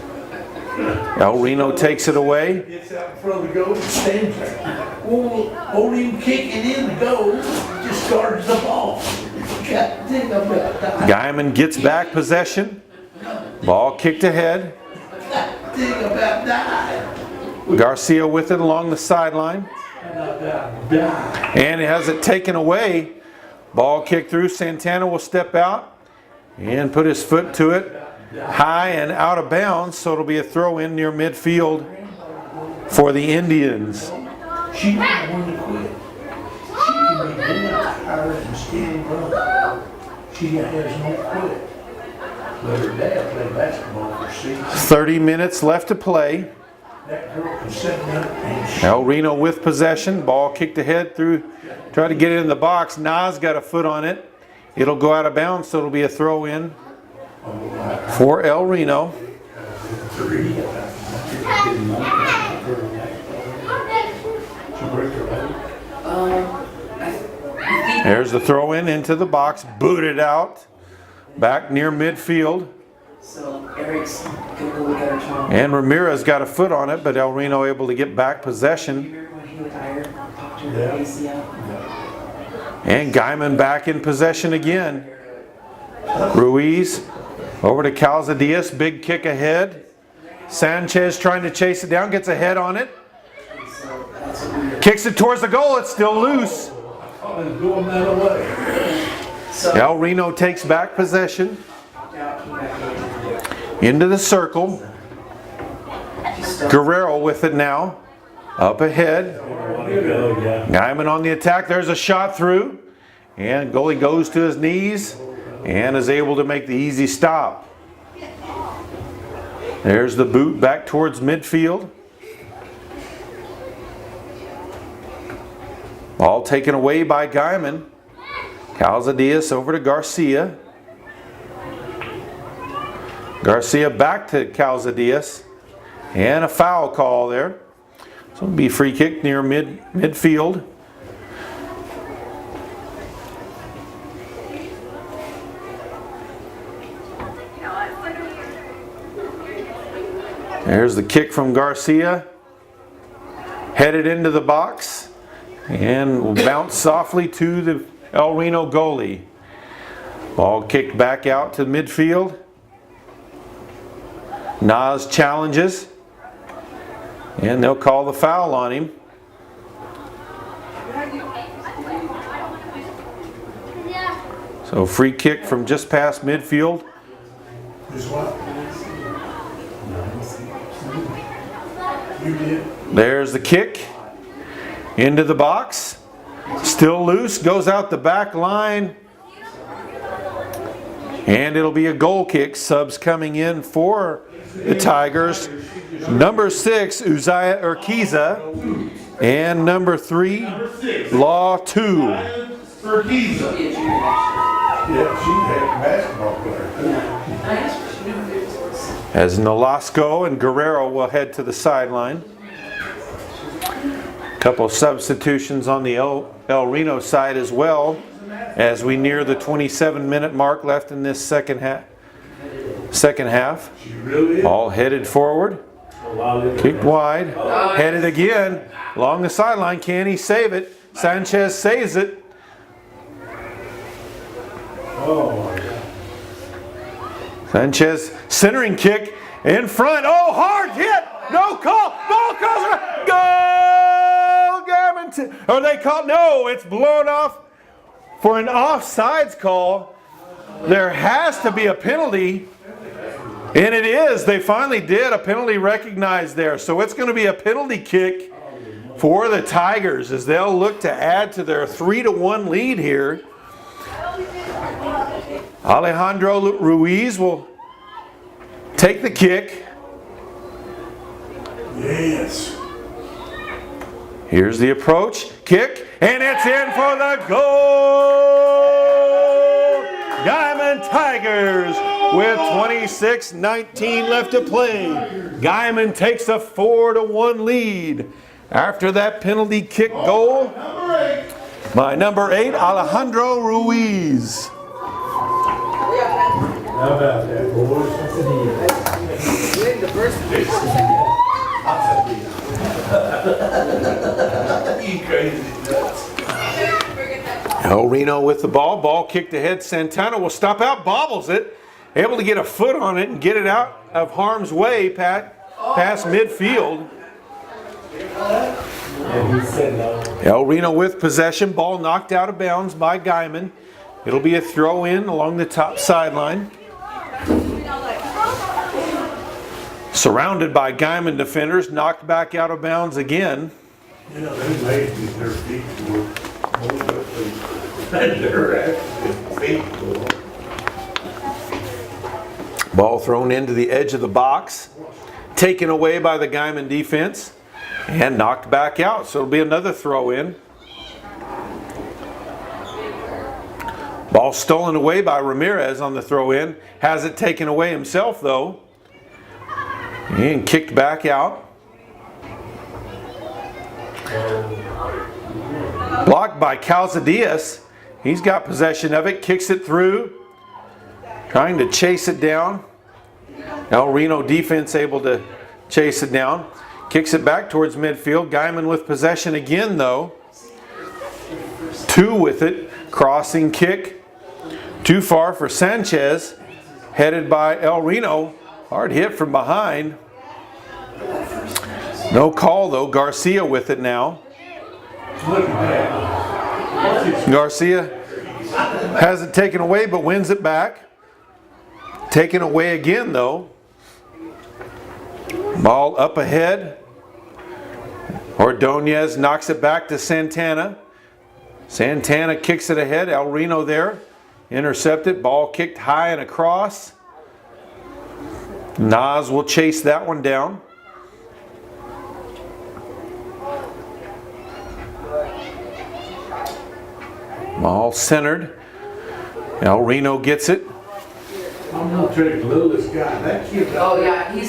El Reno takes it away. Gets out in front of the goal and stands there. Well, won't even kick it in the goal, just guards the ball. God dang, I'm about to die. Guymon gets back possession. Ball kicked ahead. God dang, I'm about to die. Garcia with it along the sideline. I'm about to die. And it has it taken away. Ball kicked through. Santana will step out and put his foot to it. High and out of bounds, so it'll be a throw in near midfield for the Indians. She don't want to quit. She can be dead, tired, and still run. She has no quit. But her dad played basketball for 6. 30 minutes left to play. That girl can sit down and El Reno with possession. Ball kicked ahead through. Tried to get it in the box. Nas got a foot on it. It'll go out of bounds, so it'll be a throw in for El Reno. There's the throw in into the box. Booted out. Back near midfield. So Eric's gonna go look at her child. And Ramirez got a foot on it, but El Reno able to get back possession. Remember when he retired? Popped her ACL. And Guymon back in possession again. Ruiz over to Calzadias. Big kick ahead. Sanchez trying to chase it down. Gets a head on it. Kicks it towards the goal. It's still loose. I was going that way. El Reno takes back possession. Into the circle. Guerrero with it now. Up ahead. Guymon on the attack. There's a shot through. And goalie goes to his knees and is able to make the easy stop. There's the boot back towards midfield. Ball taken away by Guymon. Calzadias over to Garcia. Garcia back to Calzadias. And a foul call there. So it'll be a free kick near midfield. There's the kick from Garcia. Headed into the box. And will bounce softly to the El Reno goalie. Ball kicked back out to midfield. Nas challenges. And they'll call the foul on him. So free kick from just past midfield. Is what? You did. There's the kick. Into the box. Still loose. Goes out the back line. And it'll be a goal kick. Subs coming in for the Tigers. Number 6, Uzziah Urquiza. And number 3, Law 2. Yeah, she had a basketball player. As Nolasco and Guerrero will head to the sideline. Couple of substitutions on the El Reno side as well as we near the 27-minute mark left in this second half. All headed forward. Kicked wide. Headed again. Along the sideline. Can he save it? Sanchez saves it. Sanchez centering kick in front. Oh, hard hit. No call. Ball goes. Goal. Or they call. No, it's blown off for an offsides call. there has to be a penalty. And it is. They finally did a penalty recognized there. So it's going to be a penalty kick for the Tigers as they'll look to add to their 3-1 lead here. Alejandro Ruiz will take the kick. Yes. Here's the approach. Kick. And it's in for the goal! Guymon Tigers with 26:19 left to play. Guymon takes a 4-1 lead after that penalty kick goal by number 8, Alejandro Ruiz. How about that, boys? You crazy nuts. El Reno with the ball. Ball kicked ahead. Santana will stop out, bobbles it. Able to get a foot on it and get it out of harm's way past midfield. And he said no. El Reno with possession. Ball knocked out of bounds by Guymon. It'll be a throw in along the top sideline. Surrounded by Guymon defenders. Knocked back out of bounds again. You know, they made these their feet were more than their feet were. Ball thrown into the edge of the box. Taken away by the Guymon defense. And knocked back out. So it'll be another throw in. Ball stolen away by Ramirez on the throw in. Has it taken away himself though. And kicked back out. Blocked by Calzadias. He's got possession of it. Kicks it through. Trying to chase it down. El Reno defense able to chase it down. Kicks it back towards midfield. Guymon with possession again though. 2 with it. Crossing kick. Too far for Sanchez. Headed by El Reno. Hard hit from behind. No call though. Garcia with it now. Garcia has it taken away but wins it back. Taken away again though. Ball up ahead. Ordonez knocks it back to Santana. Santana kicks it ahead. El Reno there. Intercepted. Ball kicked high and across. Nas will chase that one down. Ball centered. El Reno gets it. I'm gonna tell you, littlest guy, that kid. Oh yeah, he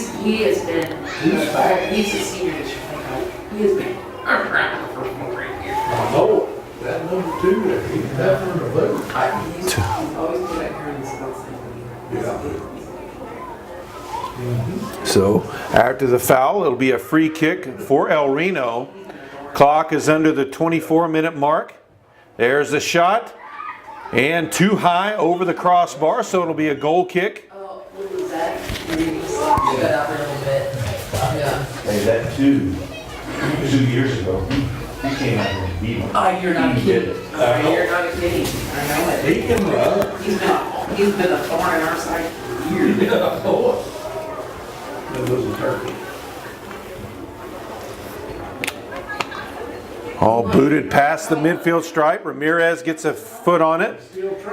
has been. He's back. He's a senior this year. He has been around for 4 years. I know it. That number 2 there, he's definitely the blue. He's always good at hearing the sports thing. So after the foul, it'll be a free kick for El Reno. Clock is under the 24-minute mark. There's the shot. And too high over the crossbar, so it'll be a goal kick. Oh, what was that? Shut up a little bit. Yeah. Hey, that 2 years ago, he came out and beat him. Oh, you're not kidding. Okay, you're not kidding. I know it. He can run. He's been a thorn in our side for years. Yeah, I know it. That was a turkey. All booted past the midfield stripe. Ramirez gets a foot on it.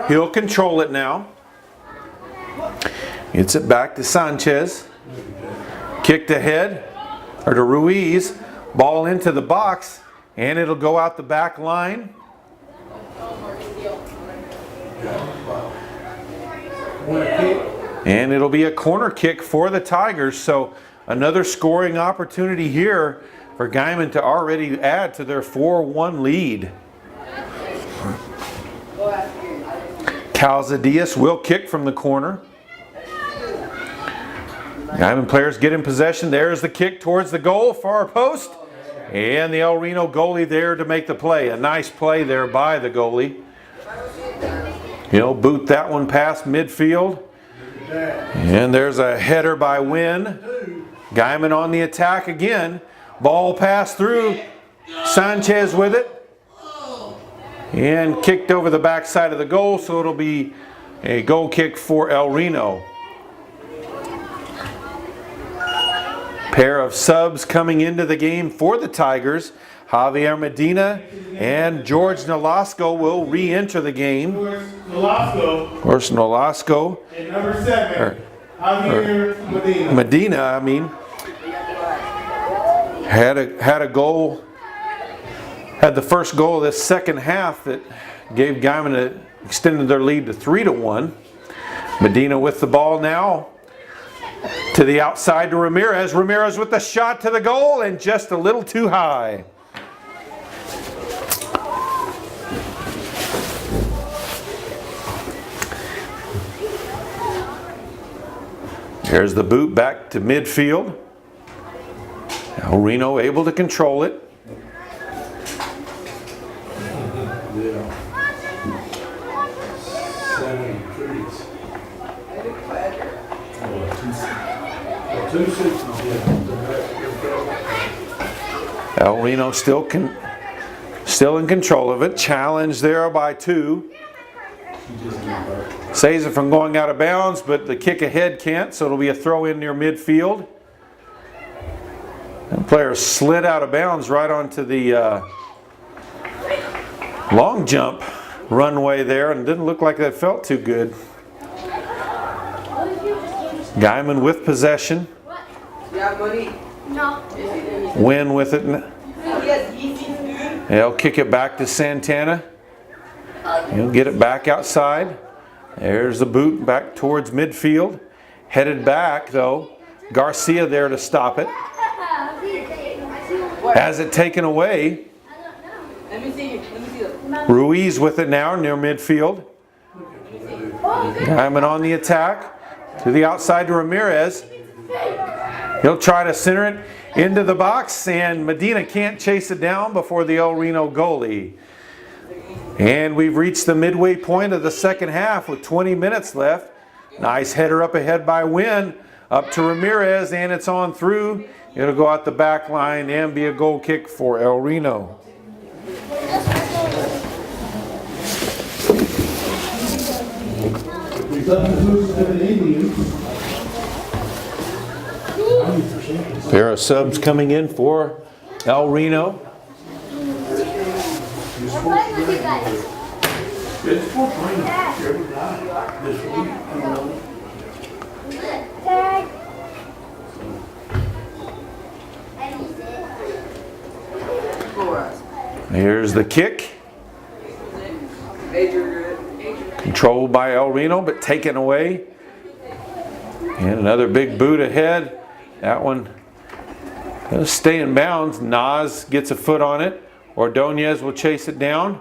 He'll control it now. Gets it back to Sanchez. Kicked ahead, or to Ruiz. Ball into the box, and it'll go out the back line. And it'll be a corner kick for the Tigers. So another scoring opportunity here for Guymon to already add to their 4-1 lead. Calzadias will kick from the corner. Guymon players get in possession. There's the kick towards the goal, far post. And the El Reno goalie there to make the play. A nice play there by the goalie. He'll boot that one past midfield. And there's a header by Wynn. Guymon on the attack again. Ball passed through. Sanchez with it. And kicked over the backside of the goal, so it'll be A goal kick for El Reno. Pair of subs coming into the game for the Tigers. Javier Medina and George Nolasco will re-enter the game. Of course, Nolasco. And number 7, Javier Medina. Medina, I mean, had a goal, had the first goal of this second half that gave Guymon extended their lead to 3-1. Medina with the ball now to the outside to Ramirez. Ramirez with the shot to the goal and just a little too high. There's the boot back to midfield. Now Reno able to control it. El Reno still in control of it. Challenge there by 2. Saves it from going out of bounds, but the kick ahead can't, so it'll be a throw in near midfield. The player slid out of bounds right onto the long jump runway there, and didn't look like that felt too good. Guymon with possession. Win with it. They'll kick it back to Santana. He'll get it back outside. There's the boot back towards midfield. Headed back though. Garcia there to stop it. Has it taken away. Ruiz with it now near midfield. Guymon on the attack. To the outside to Ramirez. He'll try to center it into the box, and Medina can't chase it down before the El Reno goalie. And we've reached the midway point of the second half with 20 minutes left. Nice header up ahead by Wynn. Up to Ramirez, and it's on through. It'll go out the back line and be a goal kick for El Reno. Pair of subs coming in for El Reno. Here's the kick. Controlled by El Reno, but taken away. And another big boot ahead. That one will stay in bounds. Nas gets a foot on it. Ordonez will chase it down.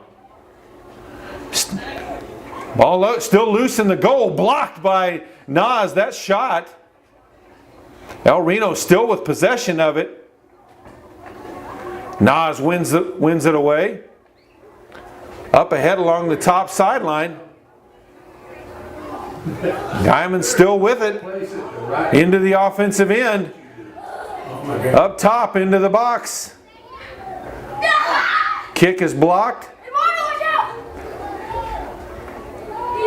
Ball still loose in the goal. Blocked by Nas. That shot. El Reno still with possession of it. Nas wins it away. Up ahead along the top sideline. Guymon still with it. Into the offensive end. Up top into the box. Kick is blocked.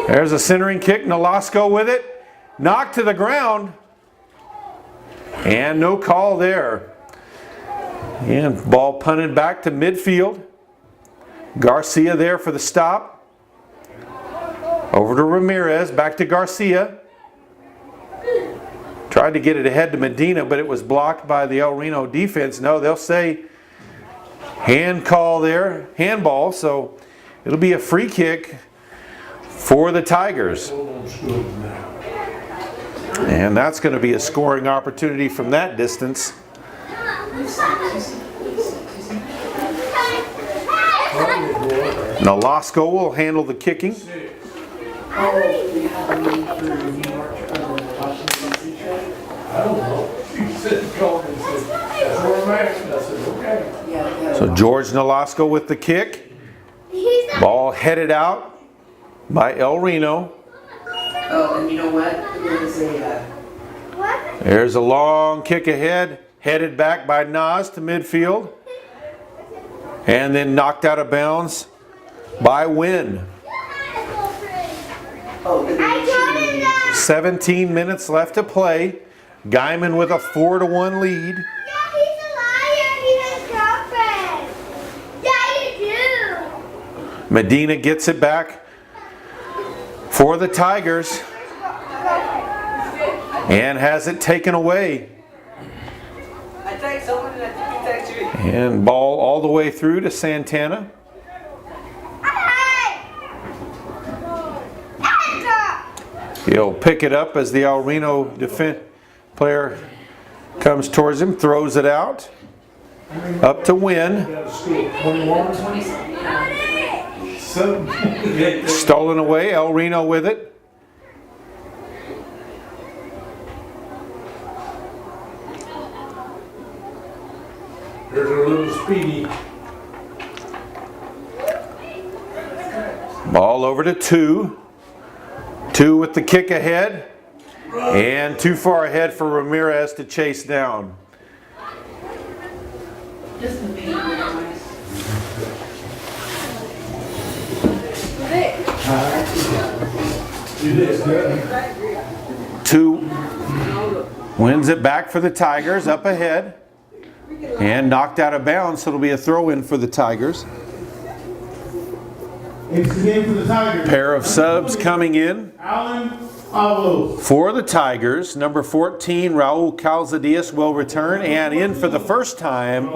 There's a centering kick. Nolasco with it. Knocked to the ground. And no call there. And ball punted back to midfield. Garcia there for the stop. Over to Ramirez. Back to Garcia. Tried to get it ahead to Medina, but it was blocked by the El Reno defense. No, they'll say hand call there. Handball. So it'll be a free kick for the Tigers. And that's going to be a scoring opportunity from that distance. Nolasco will handle the kicking. So George Nolasco with the kick. Ball headed out by El Reno. Oh, and you know what? I'm going to say that. There's a long kick ahead. Headed back by Nas to midfield. And then knocked out of bounds by Wynn. Oh, but I told him that. 17 minutes left to play. Guymon with a 4-1 lead. Yeah, he's a liar. He has girlfriend. Yeah, you do. Medina gets it back for the Tigers and has it taken away. I text someone and I think he texted you. And ball all the way through to Santana. He'll pick it up as the El Reno player comes towards him, throws it out. Up to win. Stolen away, El Reno with it. There's a little speedy. Ball over to 2. 2 with the kick ahead. And too far ahead for Ramirez to chase down. Just the meeting. Do this, good. 2 wins it back for the Tigers, up ahead. And knocked out of bounds, so it'll be a throw-in for the Tigers. It's the game for the Tigers. Pair of subs coming in. Alan Avlos. For the Tigers, number 14, Raul Calzadias will return. And in for the first time,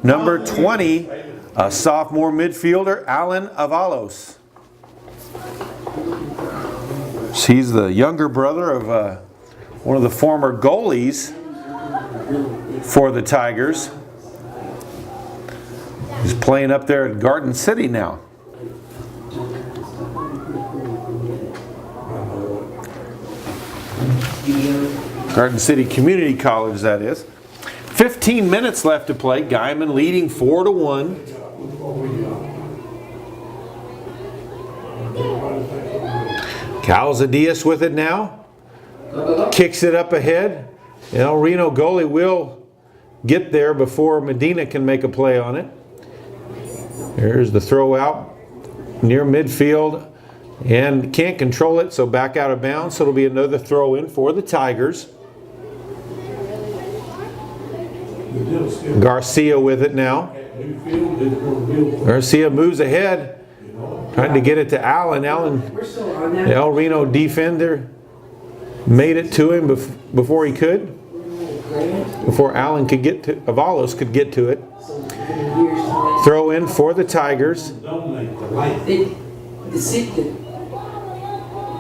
number 20, a sophomore midfielder, Alan Avalos. He's the younger brother of one of the former goalies for the Tigers. He's playing up there at Garden City now. Garden City Community College, that is. 15 minutes left to play. Guymon leading 4-1. Calzadias with it now. Kicks it up ahead. El Reno goalie will get there before Medina can make a play on it. There's the throw out near midfield. And can't control it, so back out of bounds. So it'll be another throw in for the Tigers. Garcia with it now. Garcia moves ahead, trying to get it to Allen. Allen, the El Reno defender, made it to him before he could. Before Allen could get to, Avalos could get to it. Throw in for the Tigers. The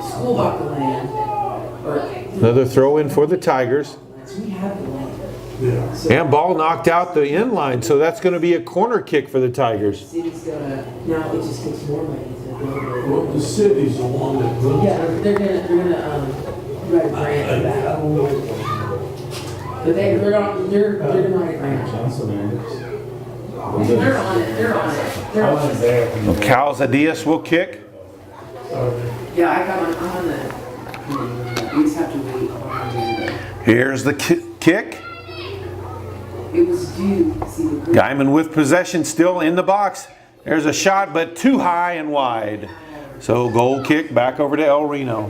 school bought the land. Another throw in for the Tigers. We have the land. And ball knocked out the end line, so that's going to be a corner kick for the Tigers. City's gonna, now it just takes more money to build it. Well, the city's the one that runs Yeah, everything. they're gonna write a grant for that. But they're gonna write a grant. They're on it. Calzadias will kick. Yeah, I'm on the, we just have to wait. Here's the kick. It was due, see the. Guymon with possession still in the box. There's a shot, but too high and wide. So goal kick back over to El Reno.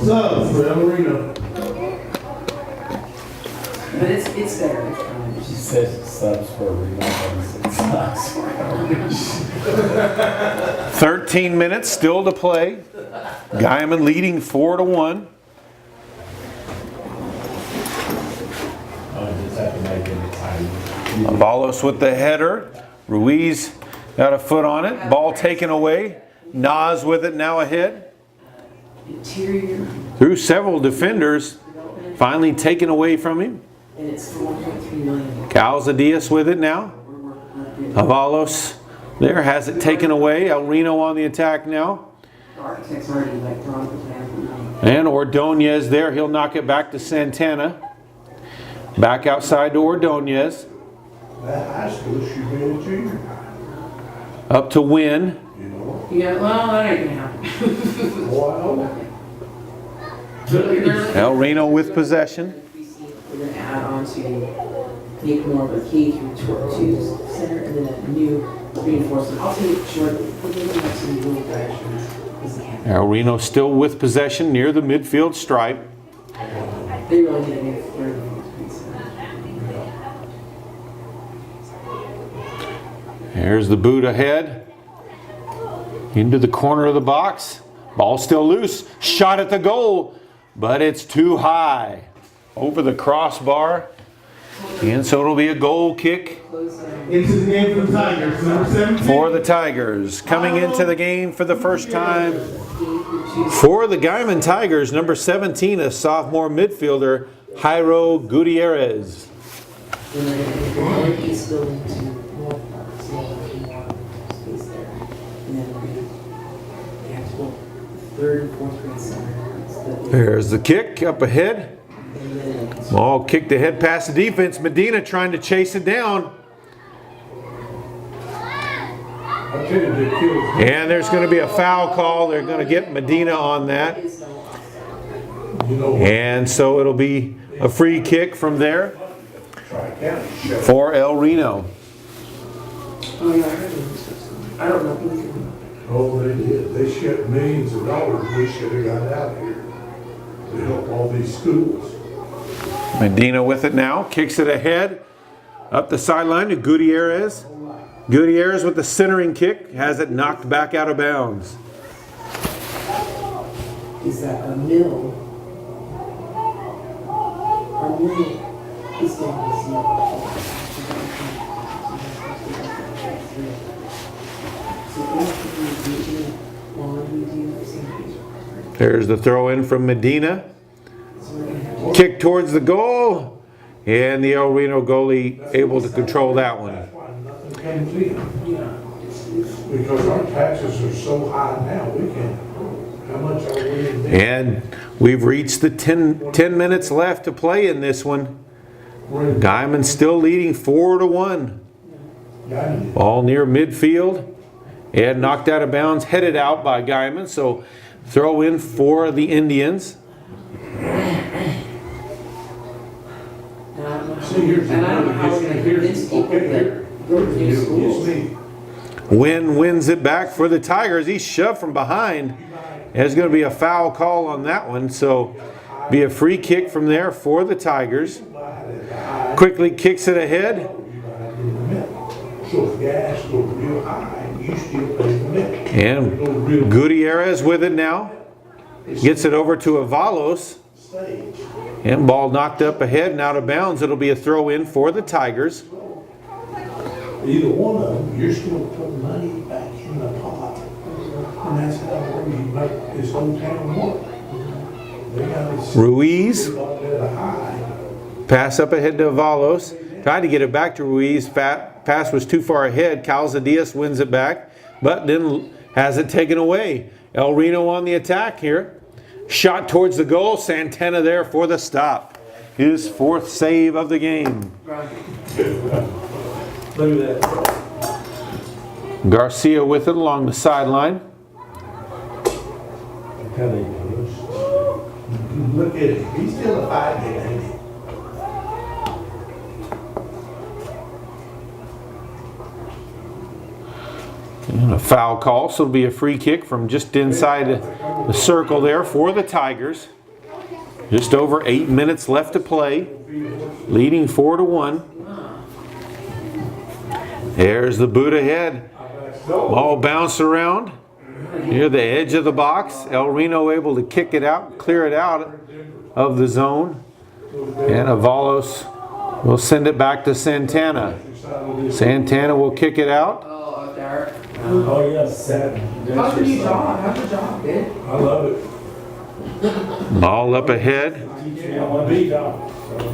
So, for El Reno. But it's there. She says subs for a reason. 13 minutes still to play. Guymon leading 4-1. Avalos with the header. Ruiz got a foot on it. Ball taken away. Nas with it now ahead. Interior, Through several defenders. Finally taken away from him. and it's for 1.3 million. Calzadias with it now. Avalos there has it taken away. El Reno on the attack now. The architect's already like drawn the plan for money. And Ordonez there. He'll knock it back to Santana. Back outside to Ordonez. That high school should be a junior high, Up to Win. you know? Yeah, well, that ain't gonna happen. Boy, El Reno with possession. We're gonna add on to make more of a K through 2 center and then a new reinforcement. I'll take it shortly. We're going to have some little diagrams. El Reno still with possession near the midfield stripe. They really need to make a third of There's the boot ahead. Into the corner of the box. Ball still loose. Shot at the goal, but it's too high. Over the crossbar. And so it'll be a goal kick Into the game for the Tigers, number 17. for the Tigers. Coming into the game for the first time for the Guymon Tigers, number 17, a sophomore midfielder, Jairo Gutierrez. East building to North Park, so we'll have more space there. And then they have to go third and fourth grade center. There's the kick up ahead. Ball kicked ahead past the defense. Medina trying to chase it down. And there's going to be a foul call. They're going to get Medina on that. And so it'll be a free kick from there for El Reno. Oh, yeah, I don't know. Oh, they did. They shipped millions of dollars. We should have got out here to help all these schools. Medina with it now. Kicks it ahead. Up the sideline to Gutierrez. Gutierrez with the centering kick. Has it knocked back out of bounds. Is that a mill? A mill is going to There's the throw in from Medina. Kick towards the goal. And the El Reno goalie able to control that one. Because our taxes are so high now, we can't. How much are we in debt? And we've reached the 10 minutes left to play in this one. Guymon still leading 4-1. Ball near midfield. And knocked out of bounds, headed out by Guymon. So throw in for the Indians. And I don't know how we're going to convince people that go to new schools. Wynn wins it back for the Tigers. He's shoved from behind. There's going to be a foul call on that one. So be a free kick from there for the Tigers. Quickly kicks it ahead. So if gas goes real high, you still pay the mill. And Gutierrez with it now. Gets it over to Avalos. And ball knocked up ahead and out of bounds. It'll be a throw in for the Tigers. Either one of them, you're still putting money back in the pot. And that's how you make this whole town work. They got Ruiz. a high. Pass up ahead to Avalos. Tried to get it back to Ruiz. Pass was too far ahead. Calzadias wins it back, but then has it taken away. El Reno on the attack here. Shot towards the goal. Santana there for the stop. His fourth save of the game. Look at that. Garcia with it along the sideline. Look at him. He's still a 5 man, ain't he? And a foul call, so it'll be a free kick from just inside the circle there for the Tigers. Just over 8 minutes left to play. Leading 4-1. There's the boot ahead. Ball bounced around near the edge of the box. El Reno able to kick it out, clear it out of the zone. And Avalos will send it back to Santana. Santana will kick it out. Oh, there. Oh, yes. How's your new job? How's your job, kid? I love it. Ball up ahead.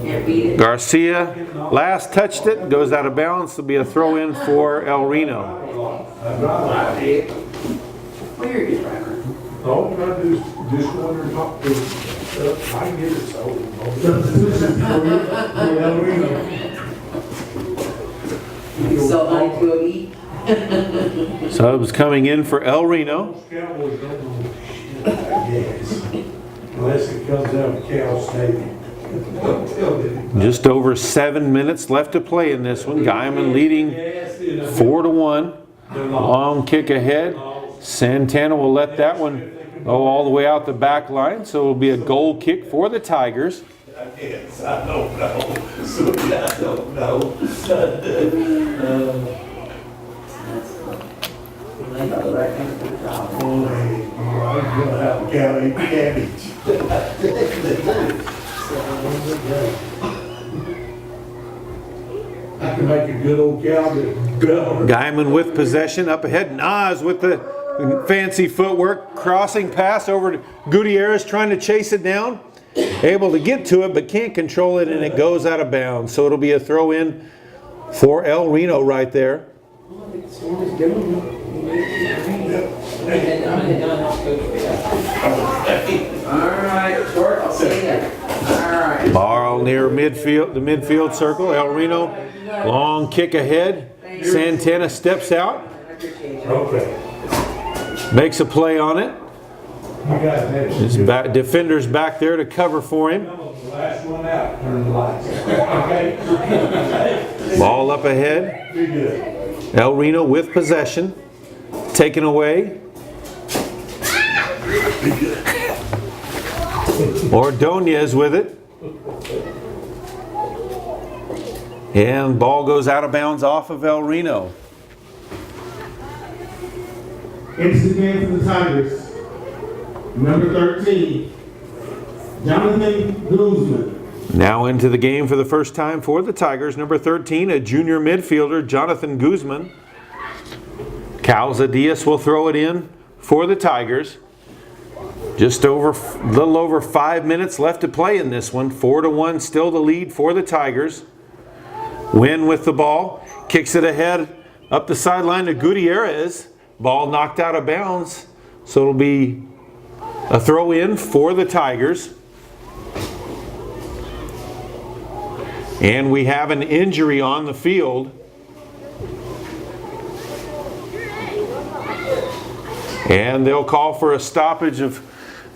Can't beat it. Garcia last touched it, goes out of bounds. It'll be a throw in for El Reno. Well, you're a good driver. All you gotta do is just go under and talk to him. I can get it sold. Sell 92 Subs coming in for El Reno. Cowboys don't know shit, I guess. Unless it comes out of Cal State. Just over 7 minutes left to play in this one. Guymon leading 4-1. Long kick ahead. Santana will let that one go all the way out the back line, so it'll be a goal kick for the Tigers. Yes, I don't know. Sorry, I don't know. I'm gonna have a galley cabbage. I can make a good old cow that better. Guymon with possession up ahead. Nas with the fancy footwork. Crossing pass over to Gutierrez trying to chase it down. Able to get to it but can't control it, and it goes out of bounds. So it'll be a throw in for El Reno right there. Alright, short, I'll see you there. Alright. Ball near midfield, the midfield circle. El Reno, long kick ahead. Santana steps out, Okay. makes a play on it. You guys have His defender's back there to cover for him. the last one out, turn the lights. Okay? Ball up ahead. Be good. El Reno with possession. Taken away. Ordonez with it. And ball goes out of bounds off of El Reno. Into the game for the Tigers. Number 13, Jonathan Guymon. Now into the game for the first time for the Tigers. Number 13, a junior midfielder, Jonathan Guymon. Calzadias will throw it in for the Tigers. Just over, a little over 5 minutes left to play in this one. 4-1, still the lead for the Tigers. Win with the ball. Kicks it ahead up the sideline to Gutierrez. Ball knocked out of bounds. So it'll be a throw in for the Tigers. And we have an injury on the field. And they'll call for a stoppage of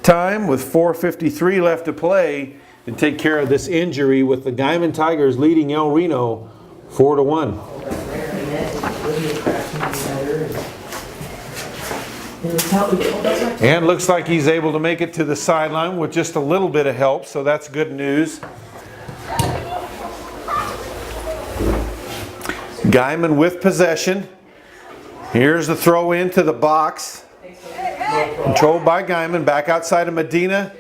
time with 4:53 left to play and take care of this injury with the Guymon Tigers leading El Reno 4-1. And looks like he's able to make it to the sideline with just a little bit of help, so that's good news. Guymon with possession. Here's the throw into the box. Controlled by Guymon, back outside of Medina.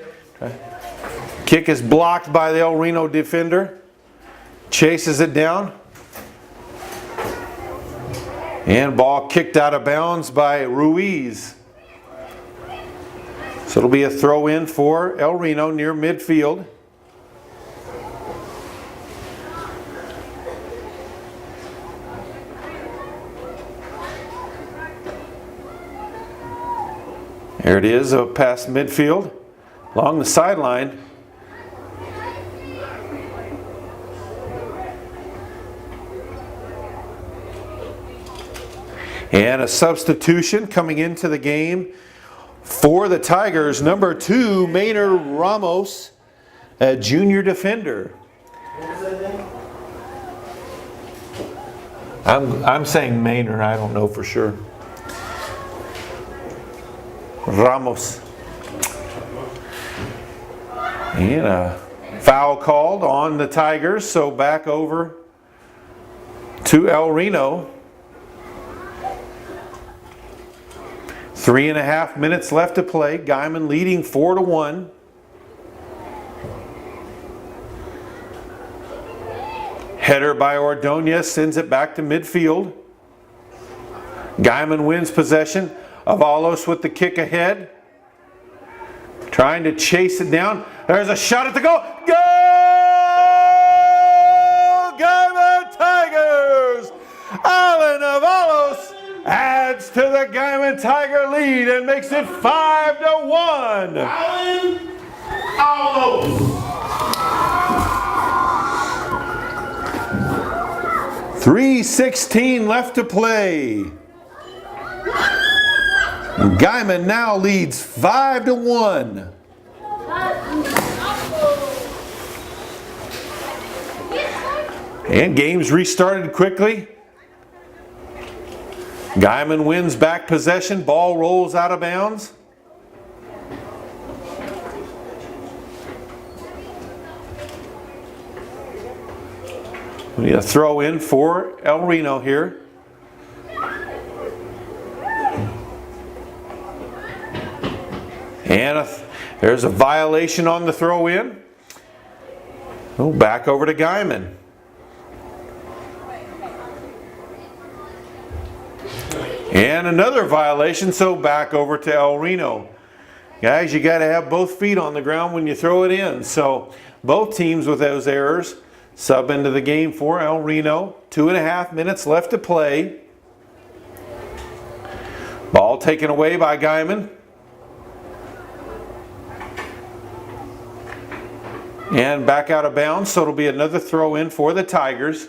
Kick is blocked by the El Reno defender. Chases it down. And ball kicked out of bounds by Ruiz. So it'll be a throw in for El Reno near midfield. There it is, past midfield, along the sideline. And a substitution coming into the game for the Tigers. Number 2, Maynard Ramos, a junior defender. I'm saying Maynard, I don't know for sure. Ramos. And a foul called on the Tigers, so back over to El Reno. 3.5 minutes left to play. Guymon leading 4-1. Header by Ordonez sends it back to midfield. Guymon wins possession. Avalos with the kick ahead. Trying to chase it down. There's a shot at the goal. Goal! Guymon Tigers! Alan Avalos adds to the Guymon Tiger lead and makes it 5-1. Alan Avalos. 3:16 left to play. Guymon now leads 5-1. And game's restarted quickly. Guymon wins back possession. Ball rolls out of bounds. We need a throw in for El Reno here. And there's a violation on the throw in. Oh, back over to Guymon. And another violation, so back over to El Reno. Guys, you got to have both feet on the ground when you throw it in. So both teams with those errors sub into the game for El Reno. 2.5 minutes left to play. Ball taken away by Guymon. And back out of bounds, so it'll be another throw in for the Tigers.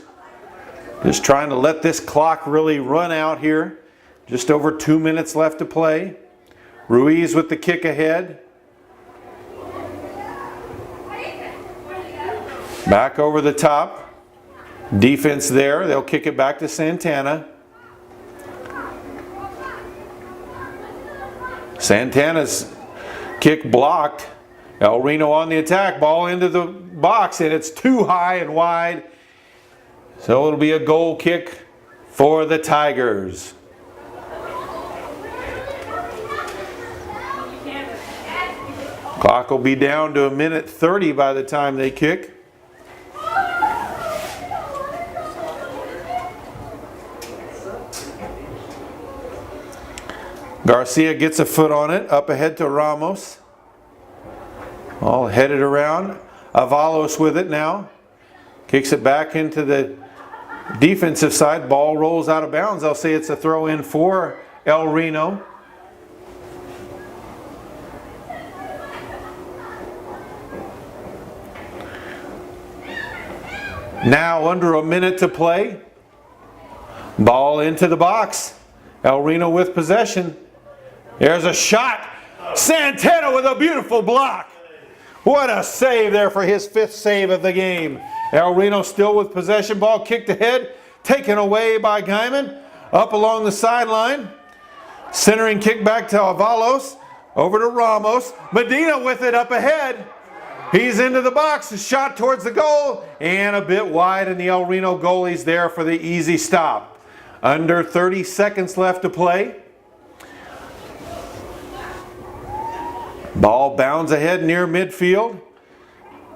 Just trying to let this clock really run out here. Just over 2 minutes left to play. Ruiz with the kick ahead. Back over the top. Defense there. They'll kick it back to Santana. Santana's kick blocked. El Reno on the attack. Ball into the box, and it's too high and wide. So it'll be a goal kick for the Tigers. Clock will be down to 1:30 by the time they kick. Garcia gets a foot on it, up ahead to Ramos. All headed around. Avalos with it now. Kicks it back into the defensive side. Ball rolls out of bounds. I'll say it's a throw in for El Reno. Now under a minute to play. Ball into the box. El Reno with possession. There's a shot. Santana with a beautiful block. What a save there for his 5th save of the game. El Reno still with possession. Ball kicked ahead. Taken away by Guymon. Up along the sideline. Centering kick back to Avalos. Over to Ramos. Medina with it up ahead. He's into the box. A shot towards the goal. And a bit wide, and the El Reno goalie's there for the easy stop. Under 30 seconds left to play. Ball bounds ahead near midfield.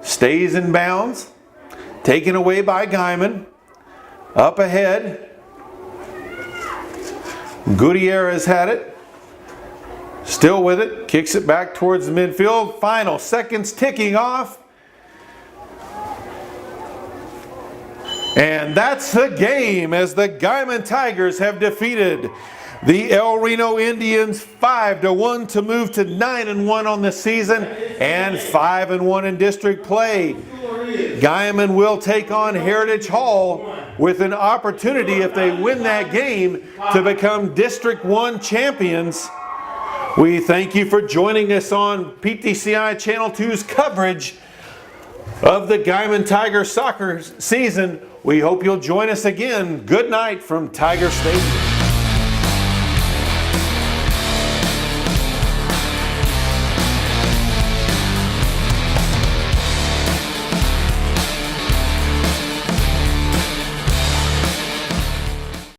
Stays in bounds. Taken away by Guymon. Up ahead. Gutierrez had it. Still with it. Kicks it back towards the midfield. Final seconds ticking off. And that's the game as the Guymon Tigers have defeated the El Reno Indians 5-1 to move to 9-1 on the season and 5-1 in district play. Guymon will take on Heritage Hall with an opportunity, if they win that game, to become District 1 champions. We thank you for joining us on PTCI Channel 2's coverage of the Guymon Tiger soccer season. We hope you'll join us again. Good night from Tiger Stadium.